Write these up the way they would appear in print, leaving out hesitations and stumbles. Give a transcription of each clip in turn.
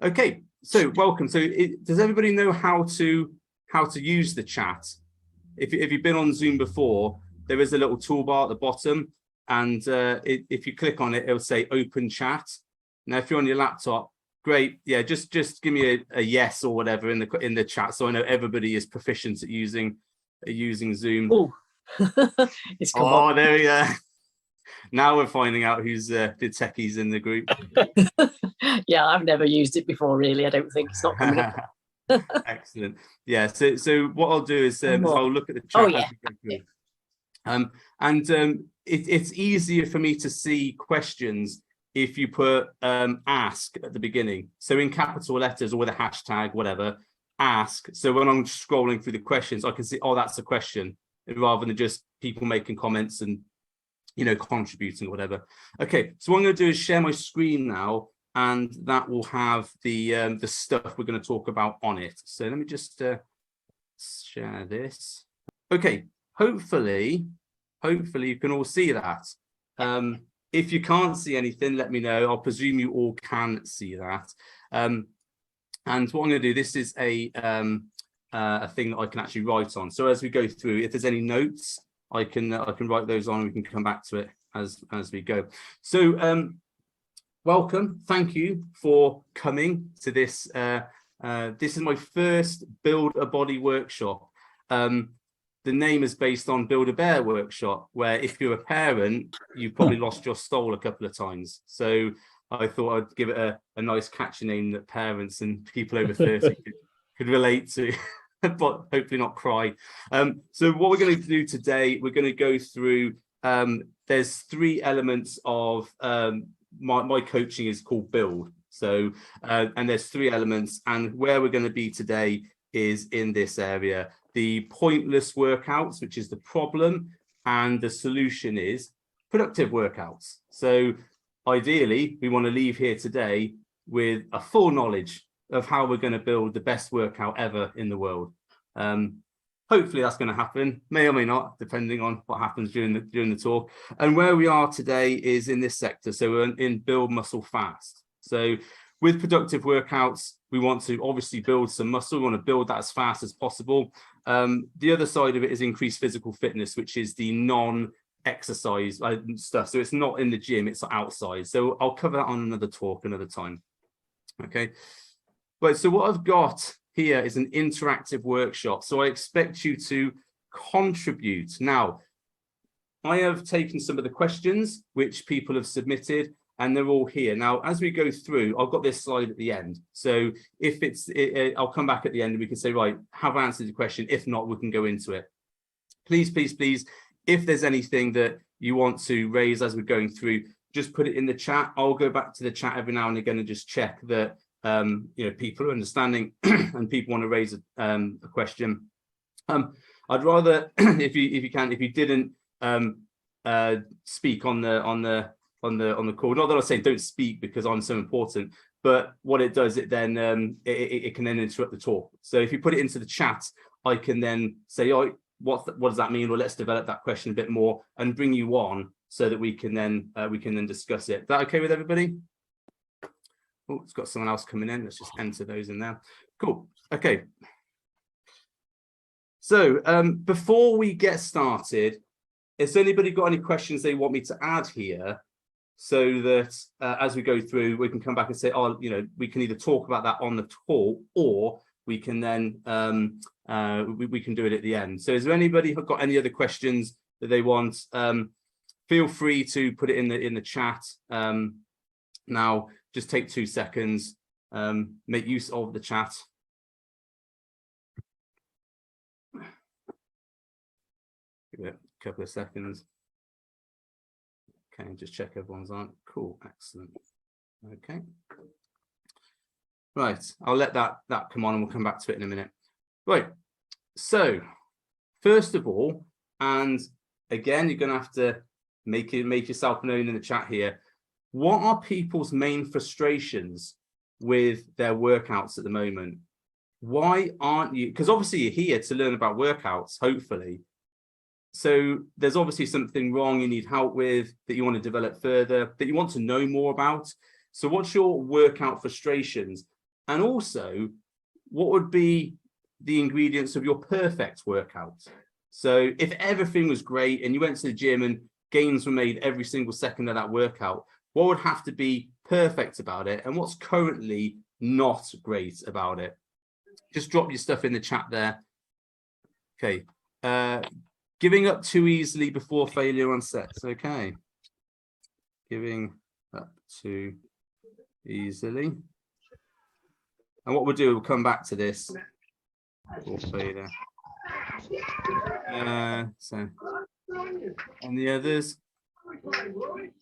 Okay, so welcome. So does everybody know how to use the chat? If you've been on Zoom before, there is a little toolbar at the bottom, and if you click on it, it'll say open chat. Now, if you're on your laptop, great. Yeah, just give me a yes or whatever in the chat, so I know everybody is proficient at using Zoom. Oh, it's come on. There we go. Now we're finding out who's the techies in the group. Yeah, I've never used it before, really. I don't think it's not coming up. Excellent. Yeah. So what I'll do is I'll look at the chat as we go through. It's easier for me to see questions if you put ask at the beginning. So in capital letters or with a hashtag, whatever, ask. So when I'm scrolling through the questions, I can see, oh, that's a question, rather than just people making comments and, you know, contributing or whatever. Okay, so what I'm going to do is share my screen now, and that will have the stuff we're going to talk about on it. So let me just share this. Okay, hopefully you can all see that. If you can't see anything, let me know. I'll presume you all can see that. And what I'm going to do, this is a thing that I can actually write on. So as we go through, if there's any notes, I can write those on, and we can come back to it as we go. So welcome, thank you for coming to this. This is my first Build a Body workshop. The name is based on Build a Bear workshop, where if you're a parent, you've probably lost your stole a couple of times. So I thought I'd give it a nice catchy name that parents and people over 30 could relate to, but hopefully not cry. So what we're going to do today, we're going to go through, there's 3 elements of my coaching is called Build. So, and there's 3 elements, and where we're going to be today is in this area. The pointless workouts, which is the problem, and the solution is productive workouts. So ideally, we want to leave here today with a full knowledge of how we're going to build the best workout ever in the world. Hopefully that's going to happen, may or may not, depending on what happens during the talk. And where we are today is in this sector. So we're in build muscle fast. So with productive workouts, we want to obviously build some muscle. We want to build that as fast as possible. The other side of it is increased physical fitness, which is the non-exercise stuff. So it's not in the gym, it's outside. So I'll cover that on another talk another time. Okay. Right, so what I've got here is an interactive workshop. So I expect you to contribute. Now, I have taken some of the questions which people have submitted, and they're all here. Now, as we go through, I've got this slide at the end. So if I'll come back at the end and we can say, right, have I answered the question? If not, we can go into it. Please, please, please, if there's anything that you want to raise as we're going through, just put it in the chat. I'll go back to the chat every now and again and just check that you know, people are understanding and people want to raise a question. I'd rather, if you didn't speak on the call, not that I say don't speak because I'm so important, but what it does, it then it can then interrupt the talk. So if you put it into the chat, I can then say, oh, what does that mean? Well, let's develop that question a bit more and bring you on so that we can then discuss it. Is that okay with everybody? Oh, it's got someone else coming in. Let's just enter those in there. Cool. Okay. So before we get started, has anybody got any questions they want me to add here, so that as we go through, we can come back and say, oh, you know, we can either talk about that on the talk, or we can then we can do it at the end. So is there anybody who got any other questions that they want? Feel free to put it in the chat. Now, just take 2 seconds, make use of the chat. Give it a couple of seconds. Okay, just check everyone's on. Cool, excellent. Okay. Right, I'll let that come on and we'll come back to it in a minute. Right, so first of all, and again, you're going to have to make yourself known in the chat here. What are people's main frustrations with their workouts at the moment? Why aren't you? Because obviously you're here to learn about workouts, hopefully. So there's obviously something wrong you need help with, that you want to develop further, that you want to know more about. So what's your workout frustrations? And also, what would be the ingredients of your perfect workout? So if everything was great and you went to the gym and gains were made every single second of that workout, what would have to be perfect about it? And what's currently not great about it? Just drop your stuff in the chat there. Okay. Giving up too easily before failure on sets. Okay. Giving up too easily. And what we'll do, we'll come back to this. Before failure. So on the others,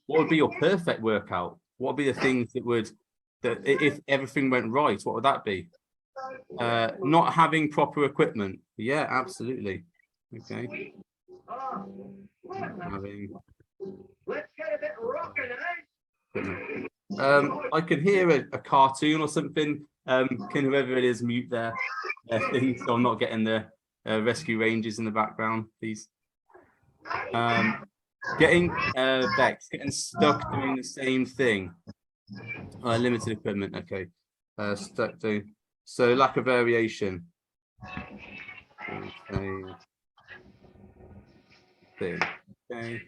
what would be your perfect workout? What would be the things that if everything went right, what would that be? Not having proper equipment. Yeah, absolutely. Okay. Let's get a bit rocking, eh? I can hear a cartoon or something. Can whoever it is mute their thing so I'm not getting the rescue rangers in the background, please. Getting Bex, getting stuck doing the same thing. Limited equipment. Okay. Stuck doing. So lack of variation. Okay.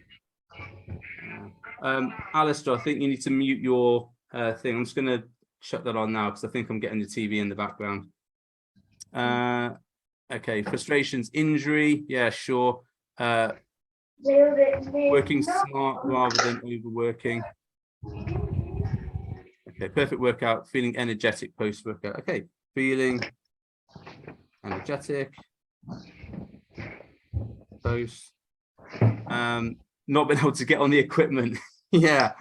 Alistair, I think you need to mute your thing. I'm just going to shut that on now because I think I'm getting the TV in the background. Okay, frustrations, injury. Yeah, sure. Working smart rather than overworking. Okay, perfect workout. Feeling energetic post-workout. Okay, feeling energetic post. Not being able to get on the equipment. Yeah,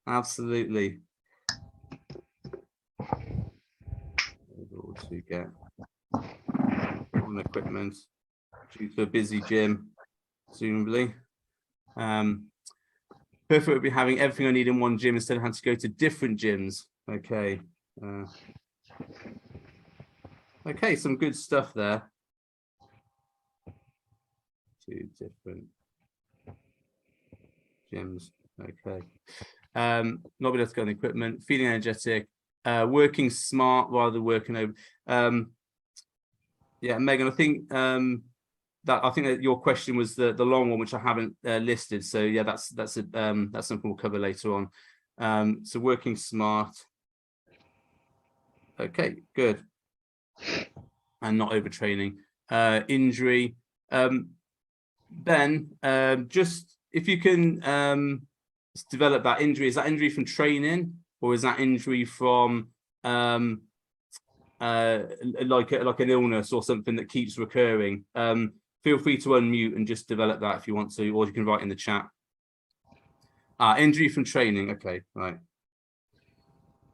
absolutely. Able to get on equipment due to a busy gym, presumably. Perfect would be having everything I need in one gym instead of having to go to different gyms. Okay. Okay, some good stuff there. Two different gyms. Okay. Not being able to go on the equipment, feeling energetic, working smart rather than working over. Yeah, Megan, I think that your question was the long one, which I haven't listed. So yeah, that's something we'll cover later on. So working smart. Okay, good. And not overtraining. Injury. Ben, just if you can develop that injury, is that injury from training or is that injury from like an illness or something that keeps recurring? Feel free to unmute and just develop that if you want to, or you can write in the chat. Injury from training. Okay, right.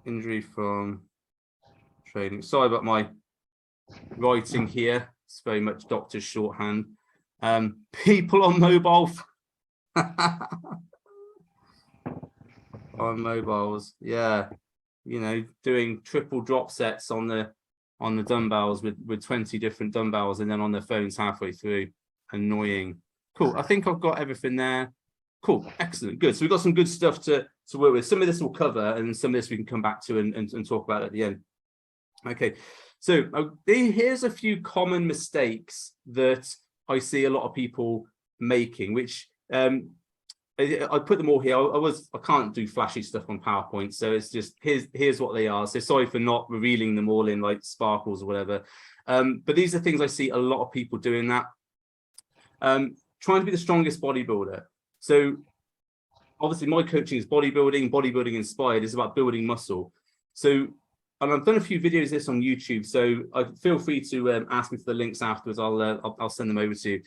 Injury from training. Sorry about my writing here. It's very much doctor's shorthand. People on mobile. On mobiles, yeah, you know, doing triple drop sets on the dumbbells with 20 different dumbbells and then on their phones halfway through. Annoying. Cool. I think I've got everything there. Cool. Excellent. Good. So we've got some good stuff to work with. Some of this we'll cover and some of this we can come back to and talk about at the end. Okay. So here's a few common mistakes that I see a lot of people making, which I put them all here. I can't do flashy stuff on PowerPoint, so it's just here's what they are. So sorry for not revealing them all in like sparkles or whatever. But these are things I see a lot of people doing that. Trying to be the strongest bodybuilder. So obviously my coaching is bodybuilding inspired. It's about building muscle. So, and I've done a few videos of this on YouTube. So feel free to ask me for the links afterwards. I'll send them over to you.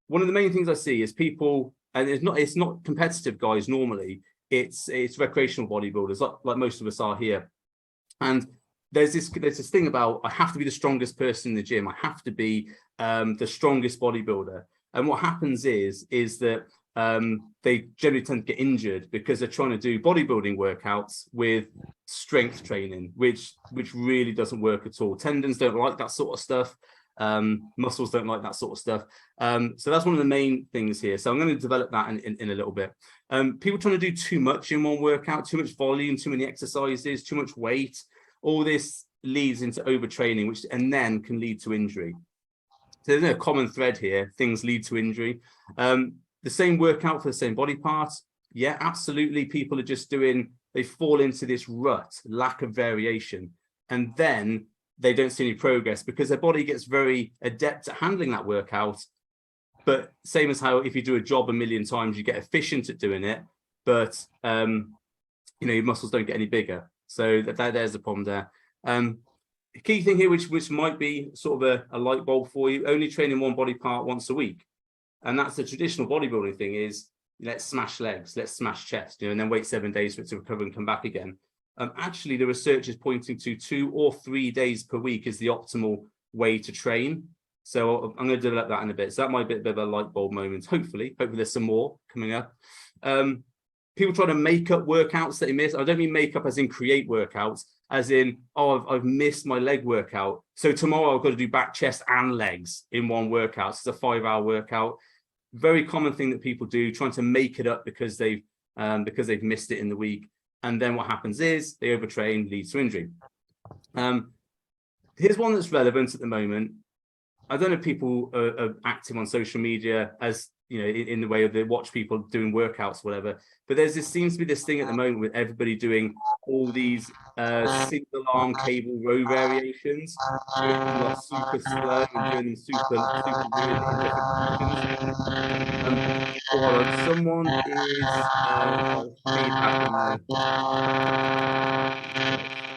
One of the main things I see is people, and it's not competitive guys normally. It's recreational bodybuilders like most of us are here. And there's this thing about I have to be the strongest person in the gym. I have to be the strongest bodybuilder. And what happens is that they generally tend to get injured because they're trying to do bodybuilding workouts with strength training, which really doesn't work at all. Tendons don't like that sort of stuff. Muscles don't like that sort of stuff. So that's one of the main things here. So I'm going to develop that in a little bit. People trying to do too much in one workout, too much volume, too many exercises, too much weight. All this leads into overtraining, which and then can lead to injury. So there's no common thread here. Things lead to injury. The same workout for the same body parts. Yeah, absolutely. People are just they fall into this rut, lack of variation. And then they don't see any progress because their body gets very adept at handling that workout. But same as how if you do a job a million times, you get efficient at doing it, but your muscles don't get any bigger. So there's the problem there. The key thing here, which might be sort of a light bulb for you, only training one body part once a week. And that's the traditional bodybuilding thing is, let's smash legs, let's smash chest, and then wait 7 days for it to recover and come back again. Actually, the research is pointing to 2 or 3 days per week is the optimal way to train. So I'm going to develop that in a bit. So that might be a bit of a light bulb moment. Hopefully there's some more coming up. People try to make up workouts that they miss. I don't mean make up as in create workouts, as in, oh, I've missed my leg workout. So tomorrow I've got to do back, chest and legs in one workout. It's a 5-hour workout. Very common thing that people do, trying to make it up because they've missed it in the week. And then what happens is they overtrain, leads to injury. Here's one that's relevant at the moment. I don't know if people are active on social media as, in the way of they watch people doing workouts, or whatever. But seems to be this thing at the moment with everybody doing all these single arm cable row variations, doing them like super slow and doing them super weird in different positions. Hold on, someone is feedback on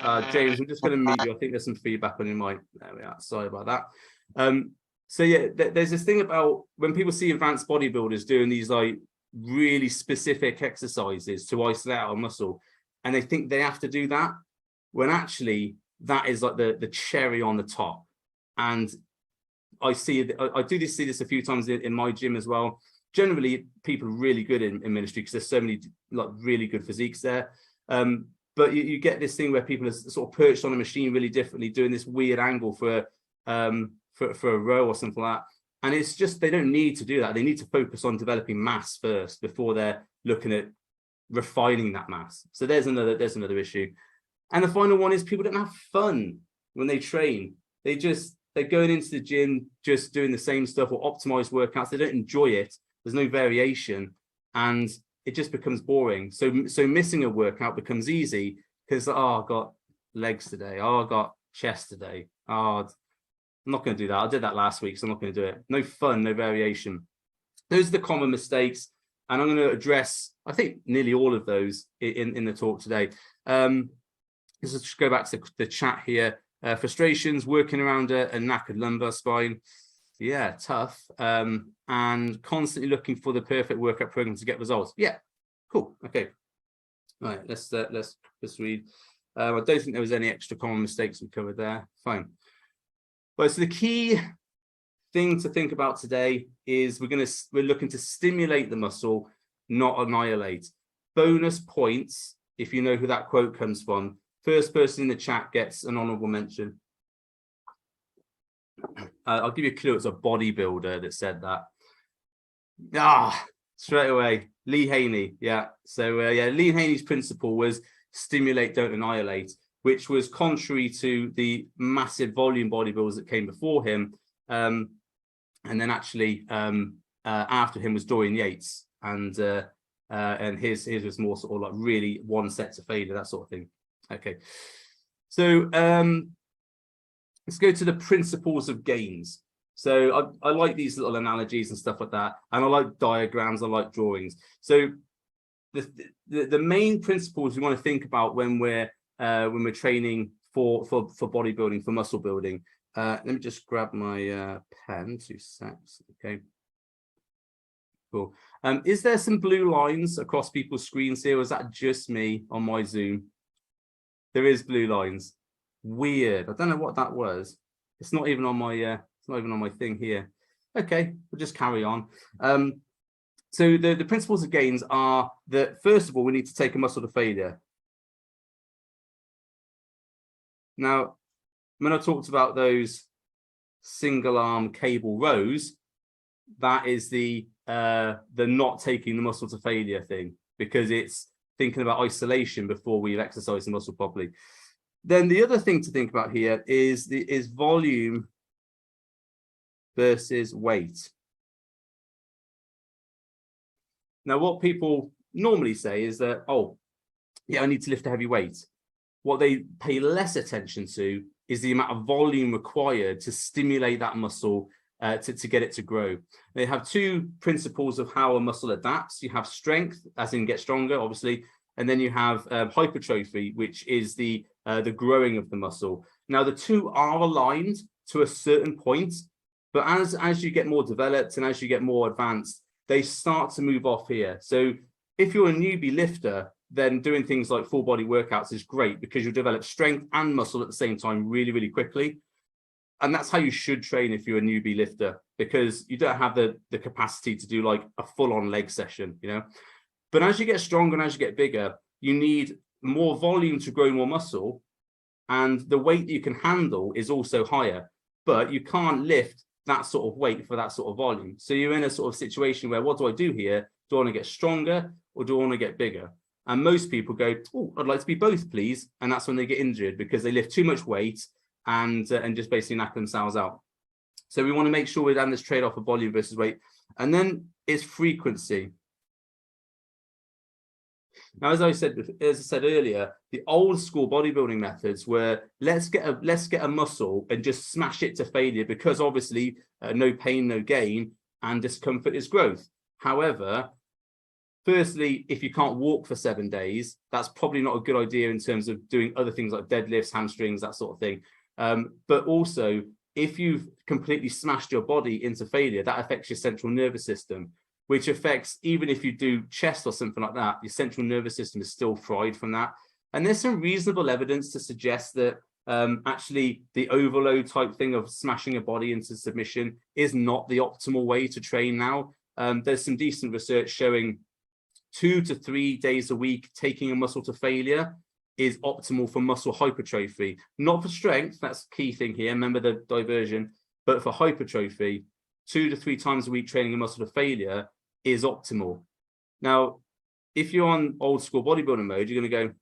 there. James, I'm just going to mute you. I think there's some feedback on your mic. There we are. Sorry about that. So yeah, there's this thing about when people see advanced bodybuilders doing these like really specific exercises to isolate out a muscle, and they think they have to do that, when actually that is like the cherry on the top. And I see this a few times in my gym as well. Generally, people are really good in ministry because there's so many like really good physiques there. But you get this thing where people are sort of perched on a machine really differently, doing this weird angle for a row or something like that. And it's just, they don't need to do that. They need to focus on developing mass first before they're looking at refining that mass. So there's another issue. And the final one is people don't have fun when they train. They're going into the gym, just doing the same stuff or optimized workouts. They don't enjoy it. There's no variation, and it just becomes boring. So missing a workout becomes easy because, I've got legs today. I've got chest today. I'm not going to do that. I did that last week, so I'm not going to do it. No fun, no variation. Those are the common mistakes, and I'm going to address, I think, nearly all of those in the talk today. Let's just go back to the chat here. Frustrations, working around a knackered lumbar spine. Yeah, tough. And constantly looking for the perfect workout program to get results. Yeah, cool. Okay. All right, let's read. I don't think there was any extra common mistakes we covered there. Fine. Right, so the key thing to think about today is we're looking to stimulate the muscle, not annihilate. Bonus points, if you know who that quote comes from. First person in the chat gets an honorable mention. I'll give you a clue. It's a bodybuilder that said that. Straight away. Lee Haney. Yeah. So Lee Haney's principle was stimulate, don't annihilate, which was contrary to the massive volume bodybuilders that came before him. And then actually after him was Dorian Yates, and his was more sort of like really one set to failure, that sort of thing. Okay, so let's go to the principles of gains. So I like these little analogies and stuff like that, and I like diagrams, I like drawings. So the main principles we want to think about when we're training for bodybuilding, for muscle building. Let me just grab my pen, 2 seconds. Okay, cool. Is there some blue lines across people's screens here, or is that just me on my Zoom? There is blue lines. Weird. I don't know what that was. It's not even on my thing here. Okay, we'll just carry on. So the principles of gains are that, first of all, we need to take a muscle to failure. Now, when I talked about those single arm cable rows, that is the not taking the muscle to failure thing, because it's thinking about isolation before we've exercised the muscle properly. Then the other thing to think about here is volume versus weight. Now, what people normally say is that, oh, yeah, I need to lift a heavy weight. What they pay less attention to is the amount of volume required to stimulate that muscle to get it to grow. They have two principles of how a muscle adapts. You have strength, as in get stronger, obviously, and then you have hypertrophy, which is the growing of the muscle. Now, the two are aligned to a certain point, but as you get more developed and as you get more advanced, they start to move off here. So if you're a newbie lifter, then doing things like full body workouts is great because you'll develop strength and muscle at the same time really, really quickly. And that's how you should train if you're a newbie lifter, because you don't have the capacity to do like a full-on leg session, you know. But as you get stronger and as you get bigger, you need more volume to grow more muscle, and the weight that you can handle is also higher, but you can't lift that sort of weight for that sort of volume. So you're in a sort of situation where, what do I do here? Do I want to get stronger or do I want to get bigger? And most people go, oh, I'd like to be both, please. And that's when they get injured because they lift too much weight and just basically knock themselves out. So we want to make sure we're down this trade-off of volume versus weight. And then it's frequency. Now, as I said earlier, the old school bodybuilding methods were let's get a muscle and just smash it to failure, because obviously no pain, no gain, and discomfort is growth. However, firstly, if you can't walk for 7 days, that's probably not a good idea in terms of doing other things like deadlifts, hamstrings, that sort of thing. But also, if you've completely smashed your body into failure, that affects your central nervous system, which affects, even if you do chest or something like that, your central nervous system is still fried from that. And there's some reasonable evidence to suggest that actually the overload type thing of smashing a body into submission is not the optimal way to train now. There's some decent research showing 2 to 3 days a week taking a muscle to failure is optimal for muscle hypertrophy, not for strength. That's the key thing here. Remember the diversion, but for hypertrophy, 2 to 3 times a week training a muscle to failure is optimal. Now, if you're on old school bodybuilding mode, you're going to go,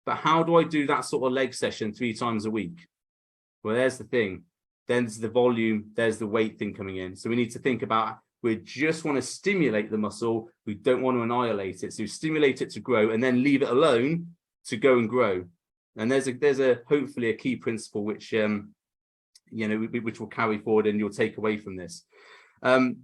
but how do I do that sort of leg session 3 times a week? Well, there's the thing. There's the volume, there's the weight thing coming in. So we need to think about, we just want to stimulate the muscle. We don't want to annihilate it. So stimulate it to grow and then leave it alone to go and grow. And there's a hopefully a key principle which which will carry forward and you'll take away from this.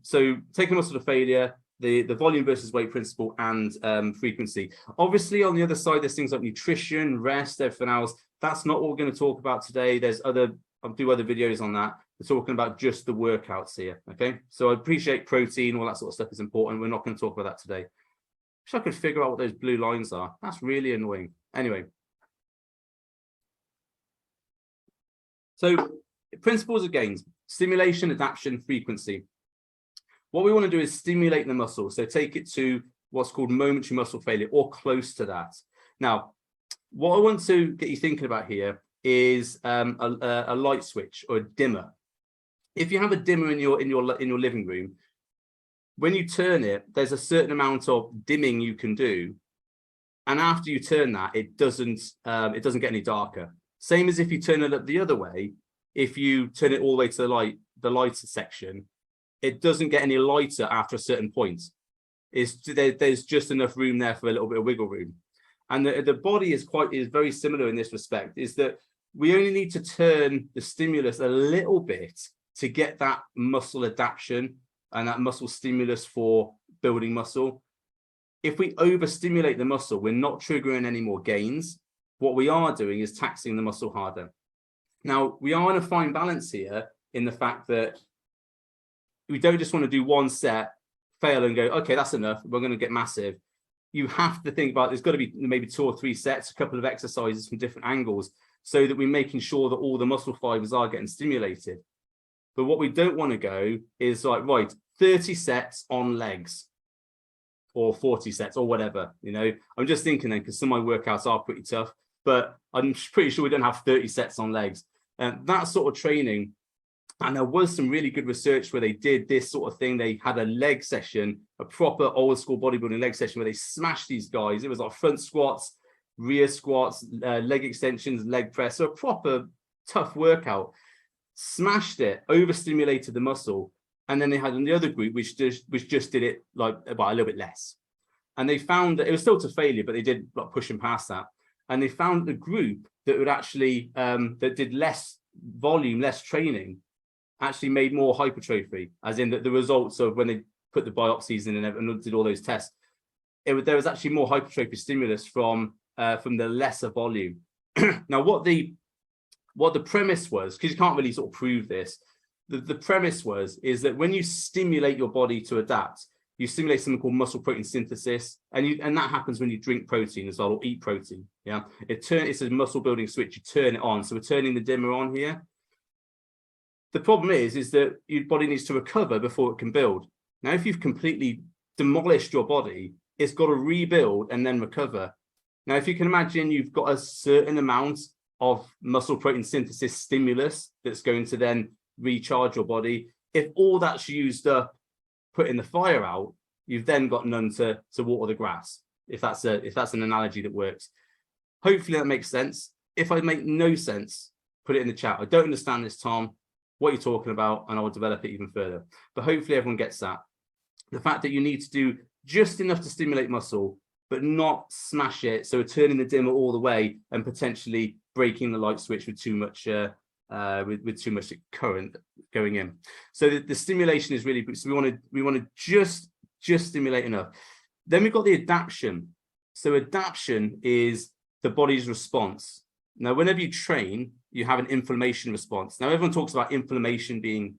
So taking muscle to failure, the volume versus weight principle, and frequency. Obviously, on the other side, there's things like nutrition, rest, everything else. That's not what we're going to talk about today. I'll do other videos on that. We're talking about just the workouts here. Okay, so I appreciate protein, all that sort of stuff is important. We're not going to talk about that today. Wish I could figure out what those blue lines are. That's really annoying. Anyway, so principles of gains: stimulation, adaptation, frequency. What we want to do is stimulate the muscle. So take it to what's called momentary muscle failure, or close to that. Now, what I want to get you thinking about here is a light switch or a dimmer. If you have a dimmer in your living room, when you turn it, there's a certain amount of dimming you can do, and after you turn that, it doesn't get any darker. Same as if you turn it up the other way. If you turn it all the way to the lighter section, it doesn't get any lighter after a certain point. There's just enough room there for a little bit of wiggle room. And the body is very similar in this respect, is that we only need to turn the stimulus a little bit to get that muscle adaptation and that muscle stimulus for building muscle. If we overstimulate the muscle, we're not triggering any more gains. What we are doing is taxing the muscle harder. Now, we are in a fine balance here in the fact that we don't just want to do one set, fail and go, okay, that's enough, we're going to get massive. You have to think about, there's got to be maybe 2 or 3 sets, a couple of exercises from different angles, so that we're making sure that all the muscle fibers are getting stimulated. But what we don't want to go is like, right, 30 sets on legs or 40 sets or whatever, I'm just thinking then, because some of my workouts are pretty tough, but I'm pretty sure we don't have 30 sets on legs. And that sort of training, and there was some really good research where they did this sort of thing. They had a leg session, a proper old school bodybuilding leg session where they smashed these guys. It was like front squats, rear squats, leg extensions, leg press, so a proper tough workout. Smashed it, overstimulated the muscle, and then they had on the other group which just did it like about a little bit less, and they found that it was still to failure, but they did like pushing past that, and they found the group that would actually that did less volume, less training, actually made more hypertrophy, as in that the results of when they put the biopsies in and did all those tests, there was actually more hypertrophy stimulus from the lesser volume. Now, what the premise was, because you can't really sort of prove this, the premise is that when you stimulate your body to adapt, you stimulate something called muscle protein synthesis, and that happens when you drink protein as well, or eat protein. Yeah, it's a muscle building switch. You turn it on, so we're turning the dimmer on here. The problem is that your body needs to recover before it can build. Now, if you've completely demolished your body, it's got to rebuild and then recover. Now, if you can imagine, you've got a certain amount of muscle protein synthesis stimulus that's going to then recharge your body. If all that's used up, putting the fire out, you've then got none to water the grass, if that's an analogy that works. Hopefully that makes sense. If I make no sense, put it in the chat. I don't understand this, Tom, what you're talking about, and I will develop it even further. But hopefully everyone gets that. The fact that you need to do just enough to stimulate muscle, but not smash it, so we're turning the dimmer all the way and potentially breaking the light switch with too much with too much current going in. So the stimulation is really, so we want to just stimulate enough. Then we've got the adaptation. So adaptation is the body's response. Now, whenever you train, you have an inflammation response. Now, everyone talks about inflammation being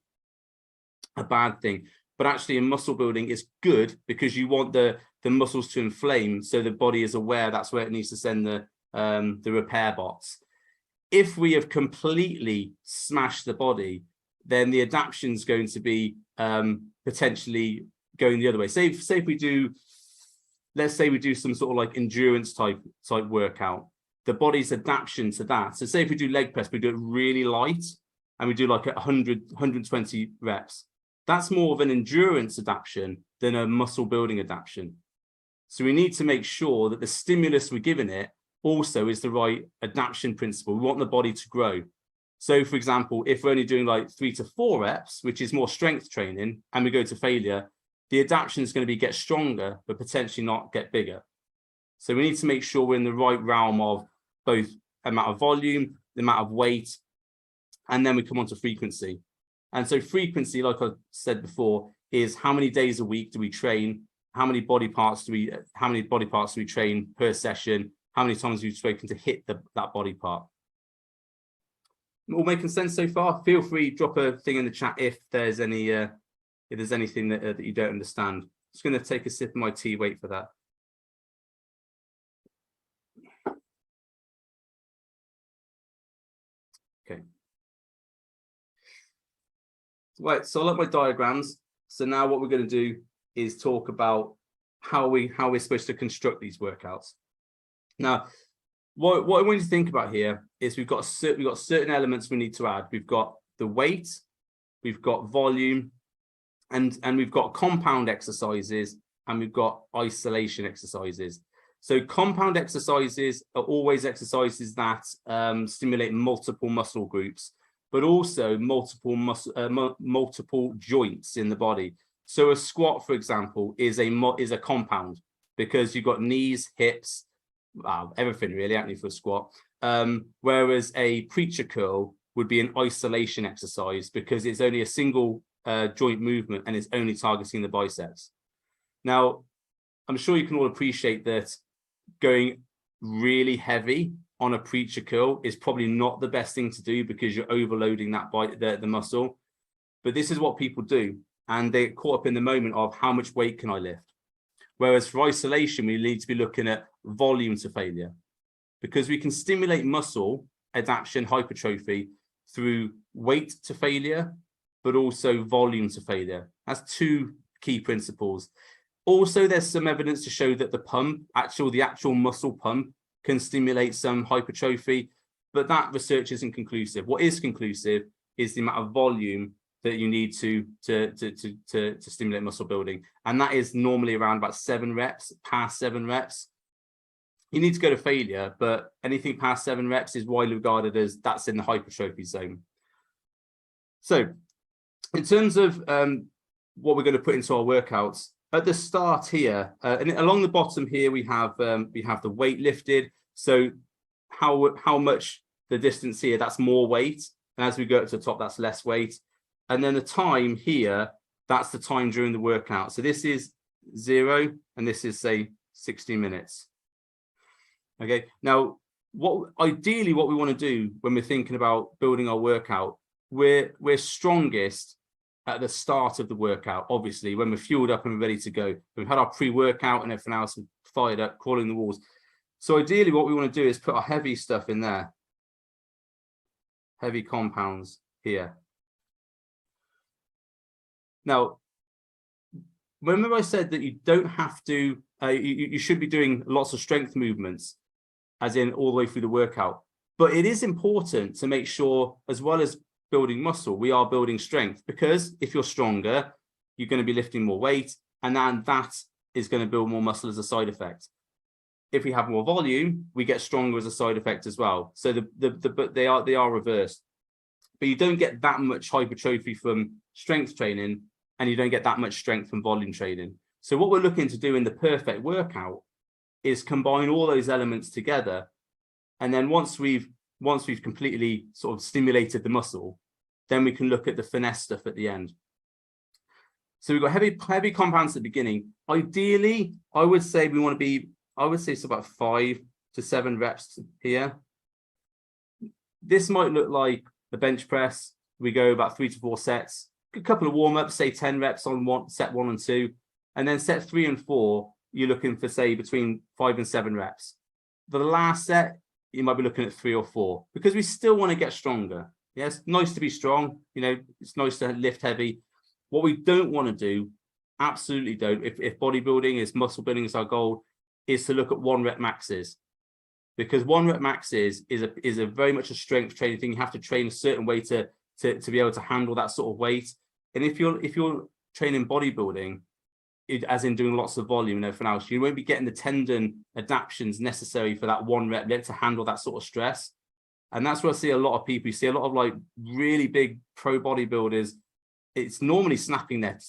a bad thing, but actually in muscle building, it's good because you want the muscles to inflame, so the body is aware that's where it needs to send the repair bots. If we have completely smashed the body, then the adaptation is going to be potentially going the other way. Say if we do, let's say we do some sort of like endurance type workout, the body's adaptation to that. So say if we do leg press, we do it really light and we do like 120 reps. That's more of an endurance adaptation than a muscle building adaptation. So we need to make sure that the stimulus we're giving it also is the right adaptation principle. We want the body to grow. So for example, if we're only doing like 3 to 4 reps, which is more strength training, and we go to failure, the adaptation is going to be get stronger, but potentially not get bigger. So we need to make sure we're in the right realm of both amount of volume, the amount of weight, and then we come on to frequency. And so frequency, like I said before, is how many days a week do we train? How many body parts do we train per session? How many times have you spoken to hit that body part? All making sense so far? Feel free, drop a thing in the chat if there's anything that you don't understand. Just going to take a sip of my tea, wait for that. Okay. Right, so I like my diagrams. So now what we're going to do is talk about how we're supposed to construct these workouts. Now, what I want you to think about here is we've got certain elements we need to add. We've got the weight, we've got volume, and we've got compound exercises, and we've got isolation exercises. So compound exercises are always exercises that stimulate multiple muscle groups, but also multiple joints in the body. So a squat, for example, is a compound because you've got knees, hips, everything really, actually, for a squat. Whereas a preacher curl would be an isolation exercise because it's only a single joint movement and it's only targeting the biceps. Now, I'm sure you can all appreciate that going really heavy on a preacher curl is probably not the best thing to do because you're overloading the muscle. But this is what people do, and they get caught up in the moment of how much weight can I lift. Whereas for isolation, we need to be looking at volume to failure, because we can stimulate muscle adaptation, hypertrophy through weight to failure, but also volume to failure. That's two key principles. Also, there's some evidence to show that the actual muscle pump can stimulate some hypertrophy, but that research isn't conclusive. What is conclusive is the amount of volume that you need to stimulate muscle building, and that is normally around about 7 reps, past 7 reps. you need to go to failure, but anything past 7 reps is widely regarded as that's in the hypertrophy zone. So in terms of what we're going to put into our workouts, at the start here, and along the bottom here, we have the weight lifted. So how much the distance here, that's more weight. And as we go up to the top, that's less weight. And then the time here, that's the time during the workout. So this is 0, and this is, say, 60 minutes. Okay, now ideally what we want to do when we're thinking about building our workout, we're strongest at the start of the workout, obviously, when we're fueled up and we're ready to go. We've had our pre-workout and everything else fired up, crawling the walls. So ideally what we want to do is put our heavy stuff in there. Heavy compounds here. Now, remember I said that you don't have to, you should be doing lots of strength movements, as in all the way through the workout. But it is important to make sure, as well as building muscle, we are building strength, because if you're stronger, you're going to be lifting more weight, and then that is going to build more muscle as a side effect. If we have more volume, we get stronger as a side effect as well. So but they are reversed. But you don't get that much hypertrophy from strength training, and you don't get that much strength from volume training. So what we're looking to do in the perfect workout is combine all those elements together. And then once we've completely sort of stimulated the muscle, then we can look at the finesse stuff at the end. So we've got heavy compounds at the beginning. Ideally, I would say we want to be, I would say it's about 5 to 7 reps here. This might look like the bench press. We go about 3 to 4 sets, a couple of warm-ups, say 10 reps on set 1 and 2, and then set 3 and 4, you're looking for, say, between 5 and 7 reps. For the last set, you might be looking at 3 or 4, because we still want to get stronger. Yes, nice to be strong. You know, it's nice to lift heavy. What we don't want to do, absolutely don't, if bodybuilding is muscle building is our goal, is to look at 1 rep maxes, because 1 rep maxes is a very much a strength training thing. You have to train a certain way to be able to handle that sort of weight. And if you're training bodybuilding, as in doing lots of volume and everything else, you won't be getting the tendon adaptations necessary for that 1 rep to handle that sort of stress. And that's where I see a lot of people. You see a lot of like really big pro bodybuilders. It's normally snapping their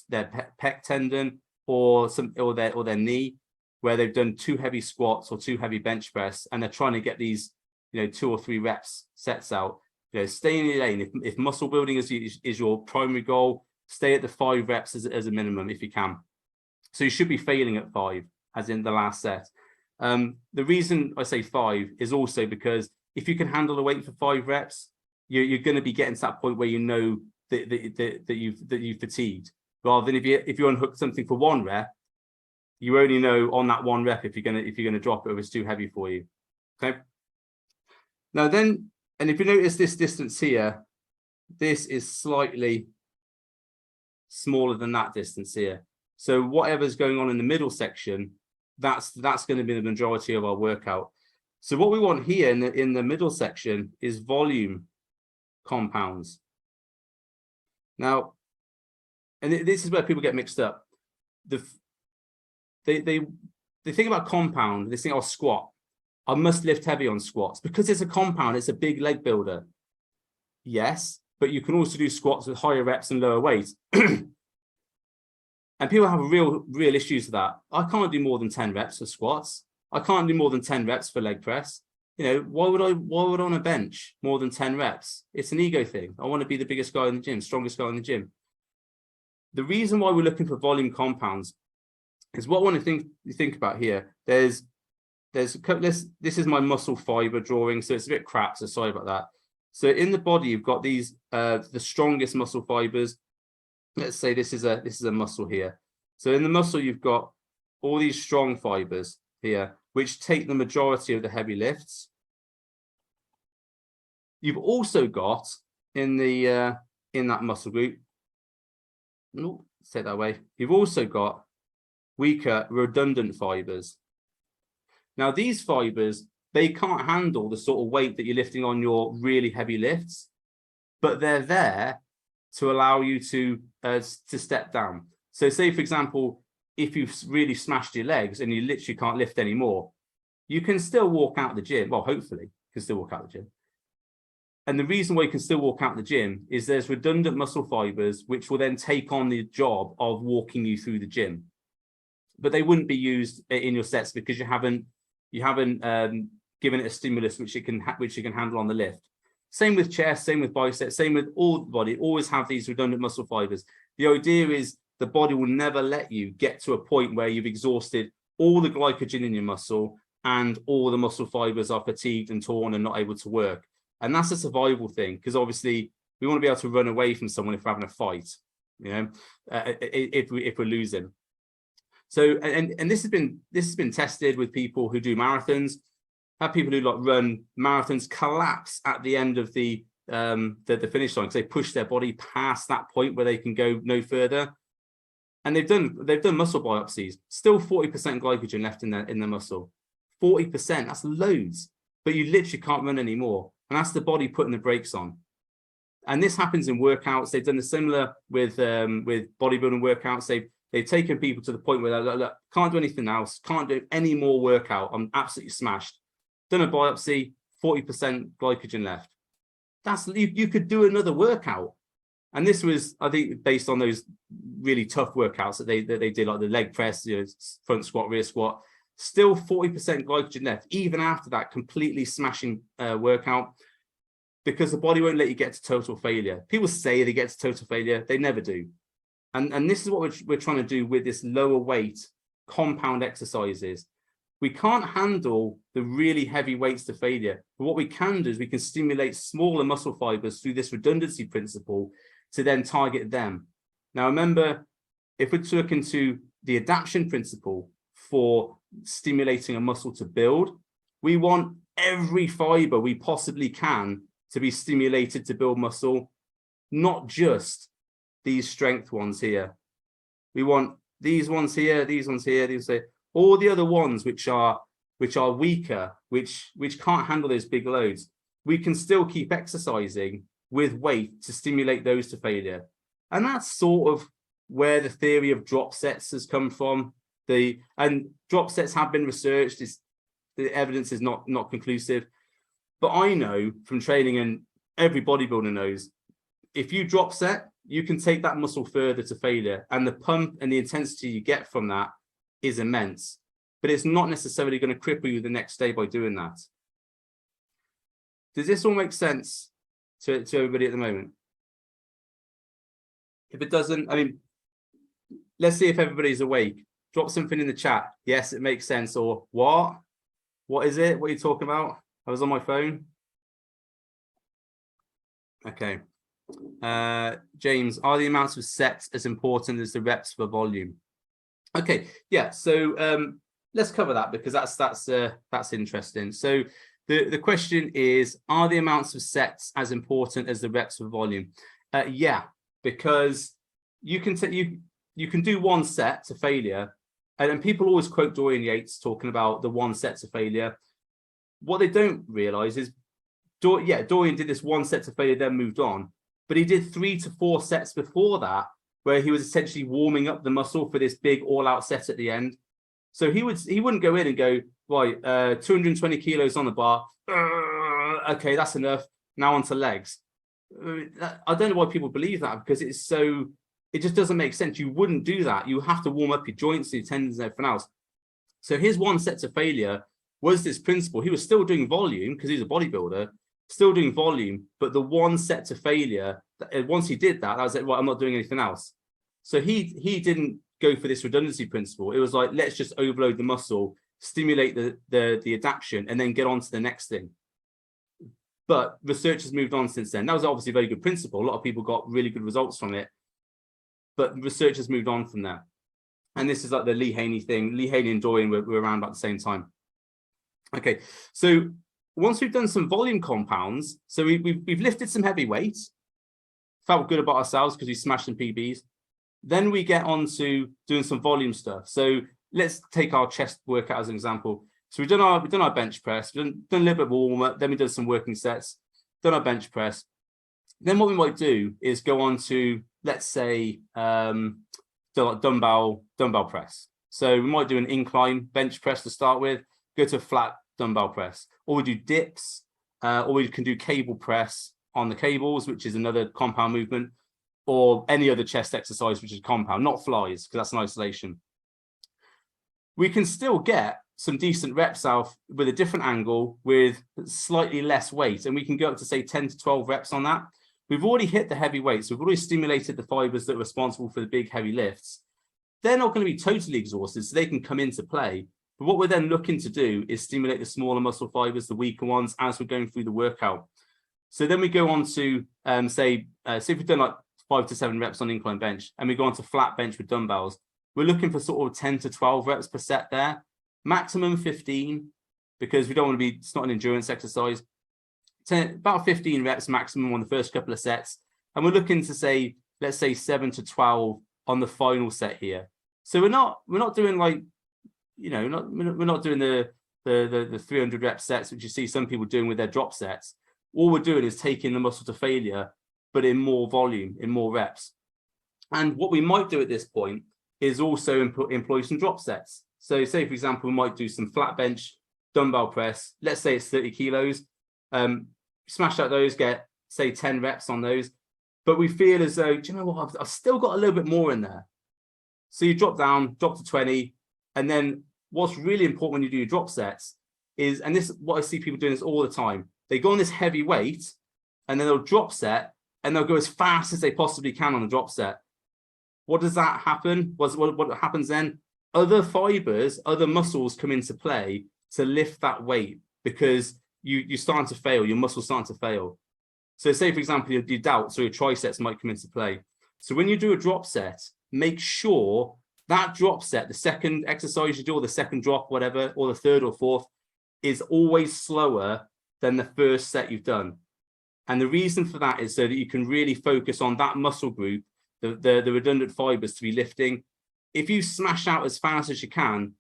pec tendon or their knee, where they've done 2 heavy squats or 2 heavy bench press, and they're trying to get these, 2 or 3 reps sets out. Stay in your lane. If muscle building is your primary goal, stay at the 5 reps as a minimum if you can. So you should be failing at 5, as in the last set. The reason I say 5 is also because if you can handle the weight for 5 reps, you're going to be getting to that point where you know that you've fatigued. Rather than if you unhook something for 1 rep, you only know on that 1 rep if you're gonna drop it or it's too heavy for you. Okay. Now then, and if you notice this distance here, this is slightly smaller than that distance here. So whatever's going on in the middle section, that's going to be the majority of our workout. So what we want here in the middle section is volume compounds. Now, and this is where people get mixed up. They think about compound, they think, oh, squat. I must lift heavy on squats. Because it's a compound, it's a big leg builder. Yes, but you can also do squats with higher reps and lower weight. And people have real issues with that. I can't do more than 10 reps for squats. I can't do more than 10 reps for leg press. Why would I on a bench more than 10 reps? It's an ego thing. I want to be the biggest guy in the gym, strongest guy in the gym. The reason why we're looking for volume compounds is what I want to think about here. This is my muscle fiber drawing, so it's a bit crap, so sorry about that. So in the body, you've got these the strongest muscle fibers. Let's say this is a muscle here. So in the muscle, you've got all these strong fibers here, which take the majority of the heavy lifts. You've also got in that muscle group, say it that way, you've also got weaker redundant fibers. Now these fibers, they can't handle the sort of weight that you're lifting on your really heavy lifts, but they're there to allow you to step down. So say, for example, if you've really smashed your legs and you literally can't lift anymore, you can still walk out the gym. Well, hopefully you can still walk out the gym. And the reason why you can still walk out the gym is there's redundant muscle fibers, which will then take on the job of walking you through the gym. But they wouldn't be used in your sets because you haven't given it a stimulus which it can handle on the lift. Same with chest, same with biceps, same with all the body. Always have these redundant muscle fibers. The idea is the body will never let you get to a point where you've exhausted all the glycogen in your muscle and all the muscle fibers are fatigued and torn and not able to work. And that's a survival thing, because obviously we want to be able to run away from someone if we're having a fight, you know, if we're losing. So, and this has been tested with people who do marathons. Have people who like run marathons collapse at the end of the finish line because they push their body past that point where they can go no further. And they've done muscle biopsies. Still 40% glycogen left in the muscle. 40%, that's loads. But you literally can't run anymore. And that's the body putting the brakes on. And this happens in workouts. They've done the similar with bodybuilding workouts. They've taken people to the point where they're like, look, can't do anything else, can't do any more workout. I'm absolutely smashed. Done a biopsy, 40% glycogen left. That's you could do another workout. And this was, I think, based on those really tough workouts that they did, like the leg press, you know, front squat, rear squat. Still 40% glycogen left, even after that completely smashing workout, because the body won't let you get to total failure. People say they get to total failure, they never do. And this is what we're trying to do with this lower weight compound exercises. We can't handle the really heavy weights to failure, but what we can do is we can stimulate smaller muscle fibers through this redundancy principle to then target them. Now, remember, if we're looking to the adaptation principle for stimulating a muscle to build, we want every fiber we possibly can to be stimulated to build muscle, not just these strength ones here. We want these ones here, these ones here, these here, all the other ones which are weaker, which can't handle those big loads. We can still keep exercising with weight to stimulate those to failure. And that's sort of where the theory of drop sets has come from. And drop sets have been researched. The evidence is not conclusive, but I know from training, and every bodybuilder knows, if you drop set, you can take that muscle further to failure, and the pump and the intensity you get from that is immense. But it's not necessarily going to cripple you the next day by doing that. Does this all make sense to everybody at the moment? If it doesn't, I mean, let's see if everybody's awake. Drop something in the chat. Yes, it makes sense. Or what? What is it? What are you talking about? I was on my phone. Okay. James, are the amounts of sets as important as the reps for volume? Okay. Yeah. So let's cover that, because that's interesting. So the question is, are the amounts of sets as important as the reps for volume? Yeah, because you can do one set to failure. And people always quote Dorian Yates talking about the one set to failure. What they don't realize is, Dorian did this one set to failure, then moved on. But he did 3 to 4 sets before that, where he was essentially warming up the muscle for this big all-out set at the end. So he wouldn't go in and go, right, 220 kilos on the bar. Okay, that's enough. Now onto legs. I don't know why people believe that, because it just doesn't make sense. You wouldn't do that. You have to warm up your joints, your tendons, and everything else. So his one set to failure was this principle. He was still doing volume because he's a bodybuilder, still doing volume, but the one set to failure, once he did that, I was like, right, I'm not doing anything else. So he didn't go for this redundancy principle. It was like, let's just overload the muscle, stimulate the adaptation, and then get on to the next thing. But research has moved on since then. That was obviously a very good principle. A lot of people got really good results from it. But research has moved on from there. And this is like the Lee Haney thing. Lee Haney and Dorian were around about the same time. Okay, so once we've done some volume compounds, so we've lifted some heavy weights, felt good about ourselves because we smashed some PBs. Then we get on to doing some volume stuff. So let's take our chest workout as an example. So we've done our bench press, done a little bit of warm up, then we did some working sets, done our bench press. Then what we might do is go on to, let's say, dumbbell press. So we might do an incline bench press to start with. go to a flat dumbbell press, or we do dips, or we can do cable press on the cables, which is another compound movement, or any other chest exercise, which is compound, not flies, because that's an isolation. We can still get some decent reps out with a different angle with slightly less weight, and we can go up to say 10 to 12 reps on that. We've already hit the heavy weights. We've already stimulated the fibers that are responsible for the big heavy lifts. They're not going to be totally exhausted, so they can come into play. But what we're then looking to do is stimulate the smaller muscle fibers, the weaker ones, as we're going through the workout. So then we go on to say if we've done like 5 to 7 reps on incline bench, and we go on to flat bench with dumbbells, we're looking for sort of 10 to 12 reps per set there, maximum 15, because we don't want to be, it's not an endurance exercise. About 15 reps maximum on the first couple of sets. And we're looking to say, let's say 7 to 12 on the final set here. So we're not doing like, you know, we're not doing the 300 rep sets, which you see some people doing with their drop sets. All we're doing is taking the muscle to failure, but in more volume, in more reps. And what we might do at this point is also employ some drop sets. So say, for example, we might do some flat bench dumbbell press. Let's say it's 30 kilos. Smash out those, get say 10 reps on those. But we feel as though, do you know what, I've still got a little bit more in there. So you drop down, drop to 20. And then what's really important when you do your drop sets is, and this is what I see people doing this all the time, they go on this heavy weight and then they'll drop set and they'll go as fast as they possibly can on the drop set. What does that happen? What happens then? Other fibers, other muscles come into play to lift that weight, because you're starting to fail, your muscles starting to fail. So say, for example, your delts or your triceps might come into play. So when you do a drop set, make sure that drop set, the second exercise you do, or the second drop, whatever, or the third or fourth, is always slower than the first set you've done. And the reason for that is so that you can really focus on that muscle group, the redundant fibers to be lifting. If you smash out as fast as you can,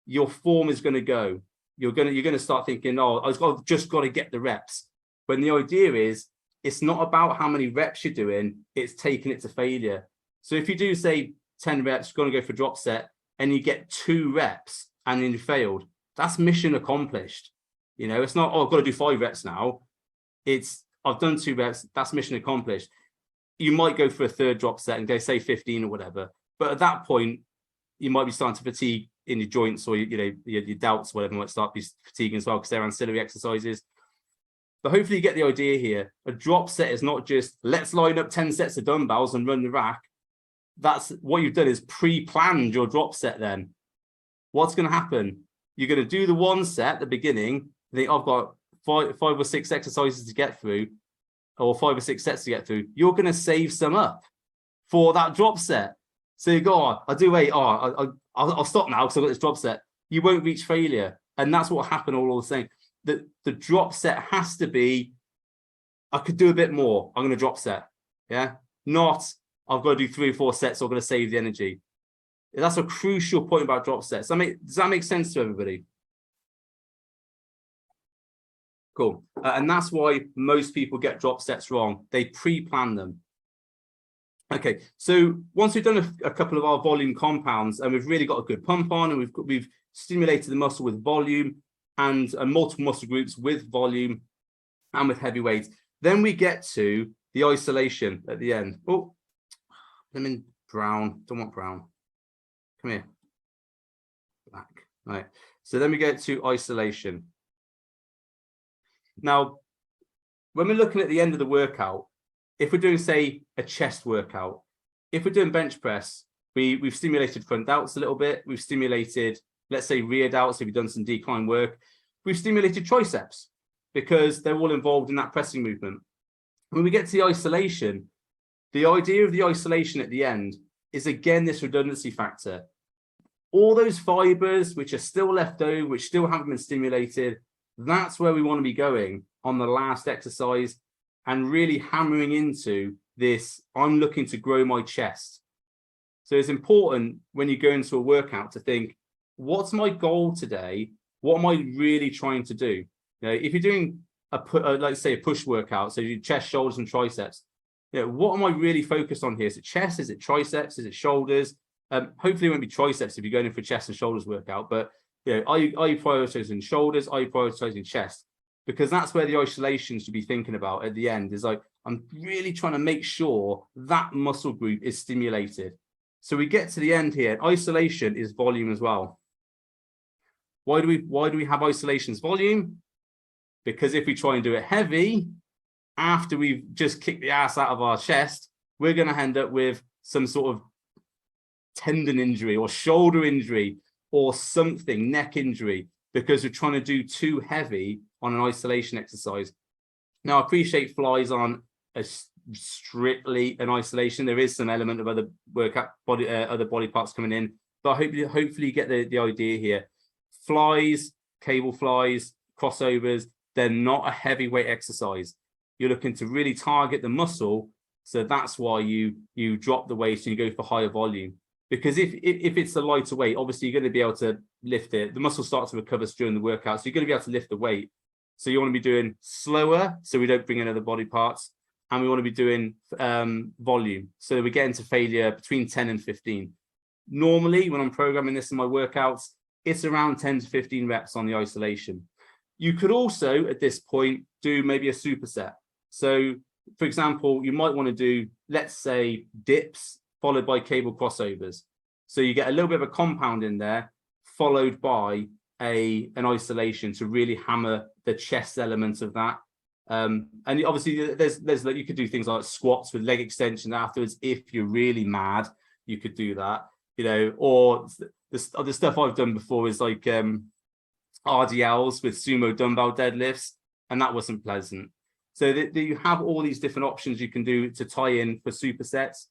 your form is going to go. You're going to start thinking, oh, I've just got to get the reps. When the idea is, it's not about how many reps you're doing, it's taking it to failure. So if you do say 10 reps, you're going to go for drop set, and you get 2 reps and then you failed, that's mission accomplished. You know, it's not, oh, I've got to do 5 reps now. It's, I've done 2 reps, that's mission accomplished. You might go for a third drop set and go say 15 or whatever. But at that point, you might be starting to fatigue in your joints, or your delts, whatever, might start be fatiguing as well, because they're ancillary exercises. But hopefully you get the idea here. A drop set is not just, let's line up 10 sets of dumbbells and run the rack. That's what you've done, is pre-planned your drop set then. What's going to happen? You're going to do the one set at the beginning, think, I've got five or six exercises to get through, or 5 or 6 sets to get through. You're going to save some up for that drop set. So you go, oh, I'll do 8. Oh, I'll stop now because I've got this drop set. You won't reach failure. And that's what happened all the same. The drop set has to be, I could do a bit more. I'm going to drop set. Yeah. Not, I've got to do 3 or 4 sets, so I'm going to save the energy. That's a crucial point about drop sets. Does that make sense to everybody? Cool. And that's why most people get drop sets wrong. They pre-plan them. Okay, so once we've done a couple of our volume compounds and we've really got a good pump on, and we've stimulated the muscle with volume and multiple muscle groups with volume and with heavy weights, then we get to the isolation at the end. Oh, I'm in brown. Don't want brown. Come here. Black. All right. So then we get to isolation. Now, when we're looking at the end of the workout, if we're doing, say, a chest workout, if we're doing bench press, we've stimulated front delts a little bit. We've stimulated, let's say, rear delts if we've done some decline work. We've stimulated triceps because they're all involved in that pressing movement. When we get to the isolation, the idea of the isolation at the end is, again, this redundancy factor. All those fibers which are still left over, which still haven't been stimulated, that's where we want to be going on the last exercise, and really hammering into this, I'm looking to grow my chest. So it's important when you go into a workout to think, what's my goal today? What am I really trying to do? You know, if you're doing let's say a push workout, so you do chest, shoulders, and triceps, you know, what am I really focused on here? Is it chest? Is it triceps? Is it shoulders? Hopefully it won't be triceps if you're going in for chest and shoulders workout, but are you prioritizing shoulders? Are you prioritizing chest? Because that's where the isolation should be thinking about at the end, is like, I'm really trying to make sure that muscle group is stimulated. So we get to the end here. Isolation is volume as well. Why do we have isolation as volume? Because if we try and do it heavy, after we've just kicked the ass out of our chest, we're going to end up with some sort of tendon injury or shoulder injury or something, neck injury, because we're trying to do too heavy on an isolation exercise. Now, I appreciate flies aren't strictly an isolation. There is some element of other workout other body parts coming in, but hopefully you get the idea here. Flies, cable flies, crossovers, they're not a heavyweight exercise. You're looking to really target the muscle, so that's why you drop the weight and you go for higher volume. Because if it's a lighter weight, obviously you're going to be able to lift it. The muscle starts to recover during the workout, so you're going to be able to lift the weight. So you want to be doing slower, so we don't bring in other body parts, and we want to be doing volume, so we get into failure between 10 and 15. Normally, when I'm programming this in my workouts, it's around 10 to 15 reps on the isolation. You could also, at this point, do maybe a superset. So, for example, you might want to do, let's say, dips followed by cable crossovers. So you get a little bit of a compound in there, followed by an isolation to really hammer the chest element of that. And obviously, there's like, you could do things like squats with leg extension afterwards. If you're really mad, you could do that, or the stuff I've done before is like RDLs with sumo dumbbell deadlifts, and that wasn't pleasant. So you have all these different options you can do to tie in for supersets,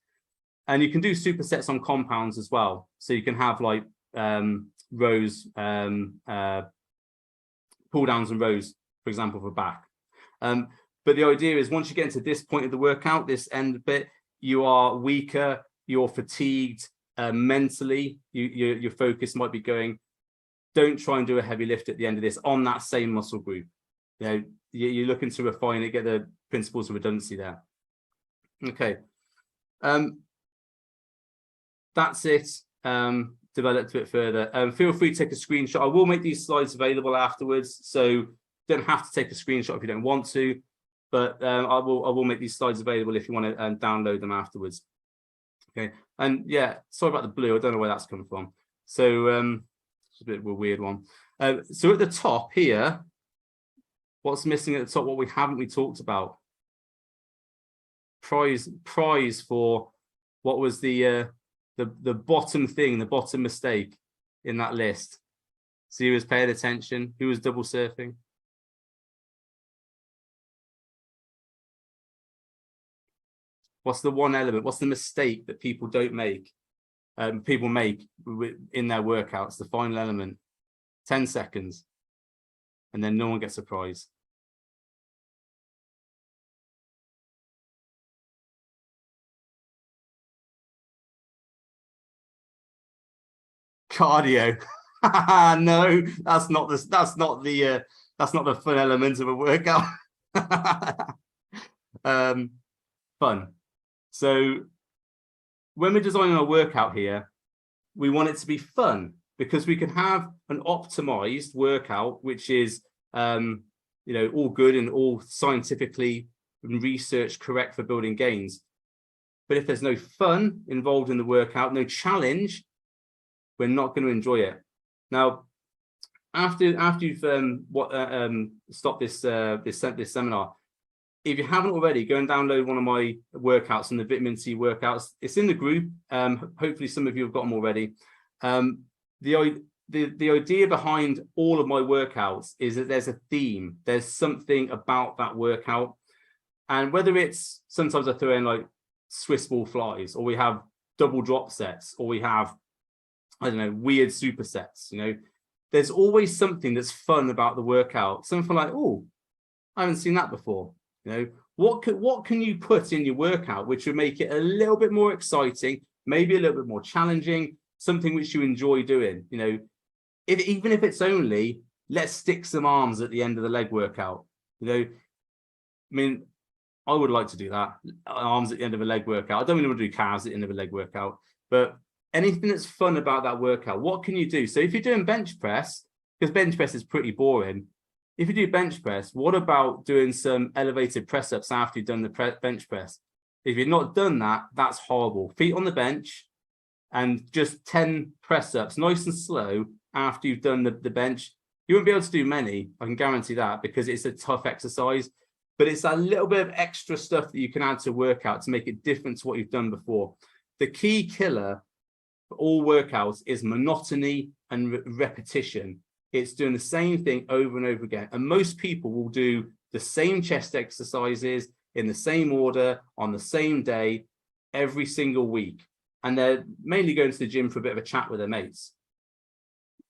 and you can do supersets on compounds as well. So you can have like rows, pull downs and rows, for example, for back. But the idea is, once you get into this point of the workout, this end bit, you are weaker, you're fatigued, mentally, your focus might be going. Don't try and do a heavy lift at the end of this on that same muscle group. You're looking to refine it, get the principles of redundancy there. Okay. That's it. Developed a bit further. Feel free to take a screenshot. I will make these slides available afterwards, so don't have to take a screenshot if you don't want to, but I will make these slides available if you want to download them afterwards. Okay. And yeah, sorry about the blue. I don't know where that's coming from. So it's a bit of a weird one. So at the top here, what's missing at the top? What we talked about? Prize for what was the bottom thing, the bottom mistake in that list. So who was paying attention? Who was double surfing? What's the one element? What's the mistake that people don't make? People make in their workouts, the final element. 10 seconds. And then no one gets a prize. Cardio. No, that's not the fun element of a workout. Fun. So when we're designing our workout here, we want it to be fun, because we can have an optimized workout, which is all good and all scientifically and research correct for building gains. But if there's no fun involved in the workout, no challenge, we're not going to enjoy it. Now, after you've stopped this seminar, if you haven't already, go and download one of my workouts and the vitamin C workouts. It's in the group. Hopefully, some of you have got them already. The idea behind all of my workouts is that there's a theme. There's something about that workout, and whether it's, sometimes I throw in like Swiss ball flies, or we have double drop sets, or we have, I don't know, weird supersets. There's always something that's fun about the workout. Something like, oh, I haven't seen that before. What can you put in your workout which would make it a little bit more exciting, maybe a little bit more challenging, something which you enjoy doing? Even if it's only, let's stick some arms at the end of the leg workout. I mean, I would like to do that, arms at the end of a leg workout. I don't really want to do calves at the end of a leg workout, but anything that's fun about that workout. What can you do? So if you're doing bench press, because bench press is pretty boring, if you do bench press, what about doing some elevated press ups after you've done the bench press? If you've not done that, that's horrible. Feet on the bench and just 10 press ups, nice and slow, after you've done the bench. You won't be able to do many, I can guarantee that, because it's a tough exercise. But it's that little bit of extra stuff that you can add to workout to make it different to what you've done before. The key killer for all workouts is monotony and repetition. It's doing the same thing over and over again. And most people will do the same chest exercises in the same order on the same day every single week. And they're mainly going to the gym for a bit of a chat with their mates.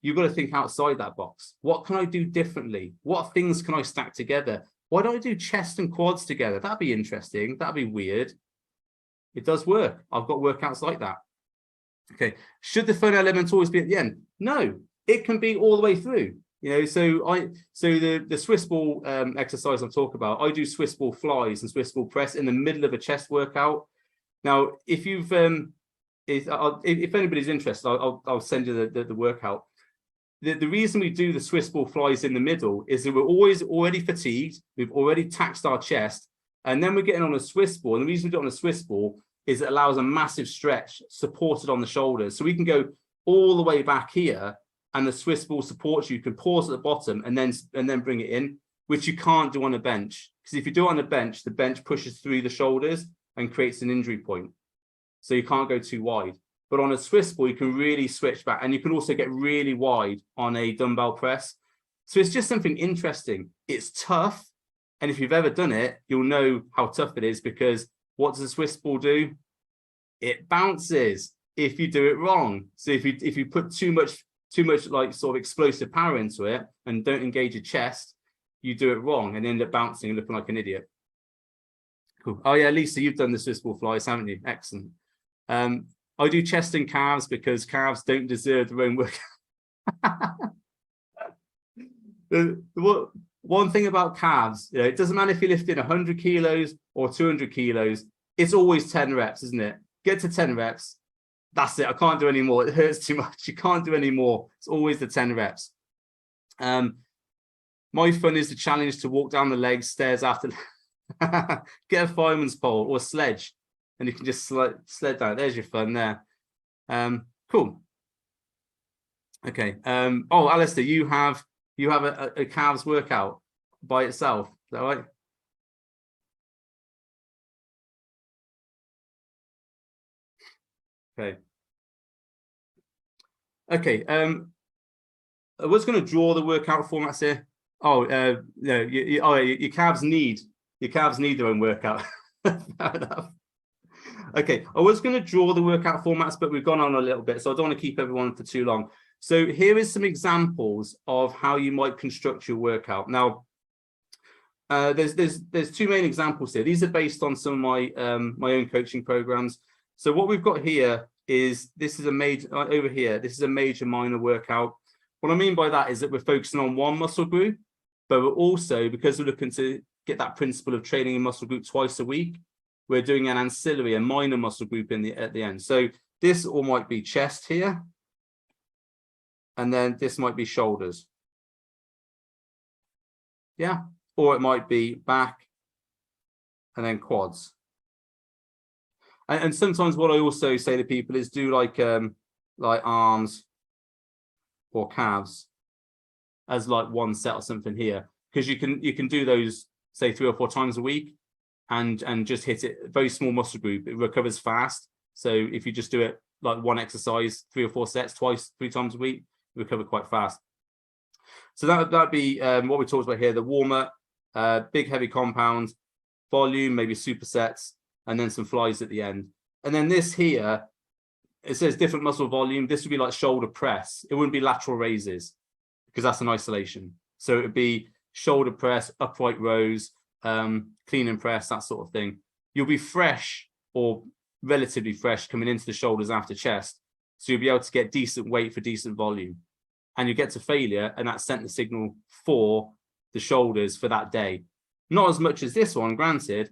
You've got to think outside that box. What can I do differently? What things can I stack together? Why don't I do chest and quads together? That'd be interesting. That'd be weird. It does work. I've got workouts like that. Okay. Should the fun element always be at the end? No, it can be all the way through. You know, so the Swiss ball exercise I'm talking about, I do Swiss ball flies and Swiss ball press in the middle of a chest workout. Now, if you've if anybody's interested, I'll send you the workout. The reason we do the Swiss ball flies in the middle is that we're always already fatigued. We've already taxed our chest, and then we're getting on a Swiss ball. And the reason we do it on a Swiss ball is it allows a massive stretch supported on the shoulders. So we can go all the way back here, and the Swiss ball supports you. You can pause at the bottom and then bring it in, which you can't do on a bench. Because if you do it on a bench, the bench pushes through the shoulders and creates an injury point. So you can't go too wide. But on a Swiss ball, you can really switch back, and you can also get really wide on a dumbbell press. So it's just something interesting. It's tough. And if you've ever done it, you'll know how tough it is, because what does a Swiss ball do? It bounces if you do it wrong. So if you put too much like sort of explosive power into it and don't engage your chest, you do it wrong and end up bouncing and looking like an idiot. Cool. Oh yeah, Lisa, you've done the Swiss ball flies, haven't you? Excellent. I do chest and calves because calves don't deserve their own work. One thing about calves, you know, it doesn't matter if you're lifting 100 kilos or 200 kilos, it's always 10 reps, isn't it? Get to 10 reps. That's it. I can't do any more. It hurts too much. You can't do any more. It's always the 10 reps. My fun is the challenge to walk down the legs, stairs after. Get a fireman's pole or a sledge, and you can just sled down. There's your fun there. Cool. Okay. Oh, Alistair, you have a calves workout by itself. Is that right? Okay. Okay. I was going to draw the workout formats here. Oh, no. Your calves need their own workout. Fair enough. Okay, I was going to draw the workout formats, but we've gone on a little bit, so I don't want to keep everyone for too long. So here is some examples of how you might construct your workout. Now, there's two main examples here. These are based on some of my my own coaching programs. So what we've got here is this is a major over here. This is a major minor workout. What I mean by that is that we're focusing on one muscle group, but we're also, because we're looking to get that principle of training a muscle group twice a week, we're doing an ancillary, a minor muscle group at the end. So this all might be chest here, and then this might be shoulders. Yeah, or it might be back and then quads. And sometimes what I also say to people is do like arms or calves as like one set or something here, because you can do those say 3 or 4 times a week and just hit it. Very small muscle group, it recovers fast. So if you just do it like one exercise 3 or 4 sets 3 times a week, you recover quite fast. So that'd be what we talked about here, the warm-up, big heavy compound, volume, maybe supersets, and then some flies at the end. And then this here, it says different muscle volume. This would be like shoulder press. It wouldn't be lateral raises because that's an isolation. So it would be shoulder press, upright rows, clean and press, that sort of thing. You'll be fresh or relatively fresh coming into the shoulders after chest. So you'll be able to get decent weight for decent volume. And you get to failure, and that sent the signal for the shoulders for that day. Not as much as this one, granted,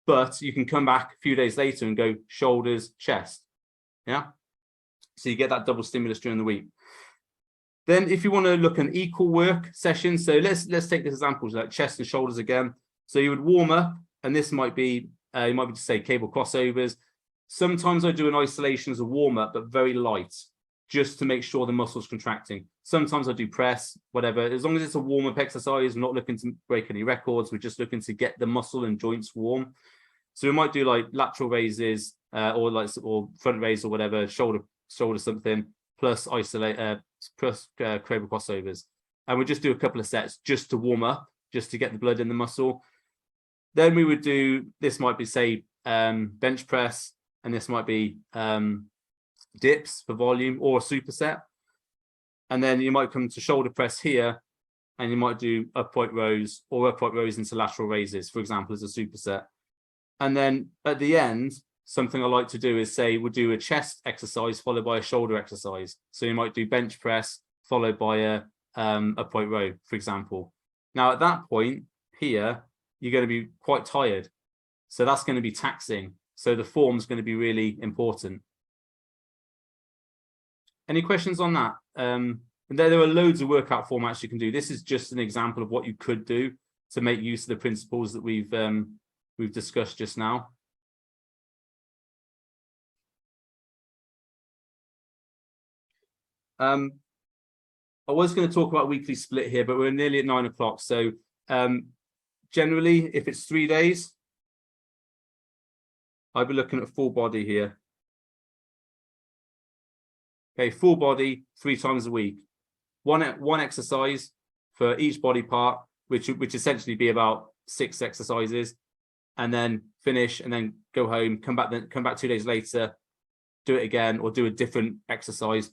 but you can come back a few days later and go shoulders, chest. Yeah. So you get that double stimulus during the week. Then if you want to look at an equal work session, so let's take this example, like chest and shoulders again. So you would warm up, and this might be, you might be to say cable crossovers. Sometimes I do an isolation as a warm up, but very light, just to make sure the muscle's contracting. Sometimes I do press, whatever. As long as it's a warm up exercise, we're not looking to break any records. We're just looking to get the muscle and joints warm. So we might do like lateral raises, or front raise or whatever, shoulder something, plus isolate, plus cable crossovers. And we just do a couple of sets just to warm up, just to get the blood in the muscle. Then we would do, this might be say bench press, and this might be dips for volume or a superset. And then you might come to shoulder press here, and you might do upright rows or upright rows into lateral raises, for example, as a superset. And then at the end, something I like to do is say we'll do a chest exercise followed by a shoulder exercise. So you might do bench press followed by a upright row, for example. Now at that point here, you're going to be quite tired. So that's going to be taxing. So the form is going to be really important. Any questions on that? And there are loads of workout formats you can do. This is just an example of what you could do to make use of the principles that we've discussed just now. I was going to talk about weekly split here, but we're nearly at 9 o'clock. So generally, if it's 3 days, I'd be looking at full body here. Okay, full body 3 times a week. One exercise for each body part, which essentially be about 6 exercises, and then finish, and then go home, come back 2 days later, do it again, or do a different exercise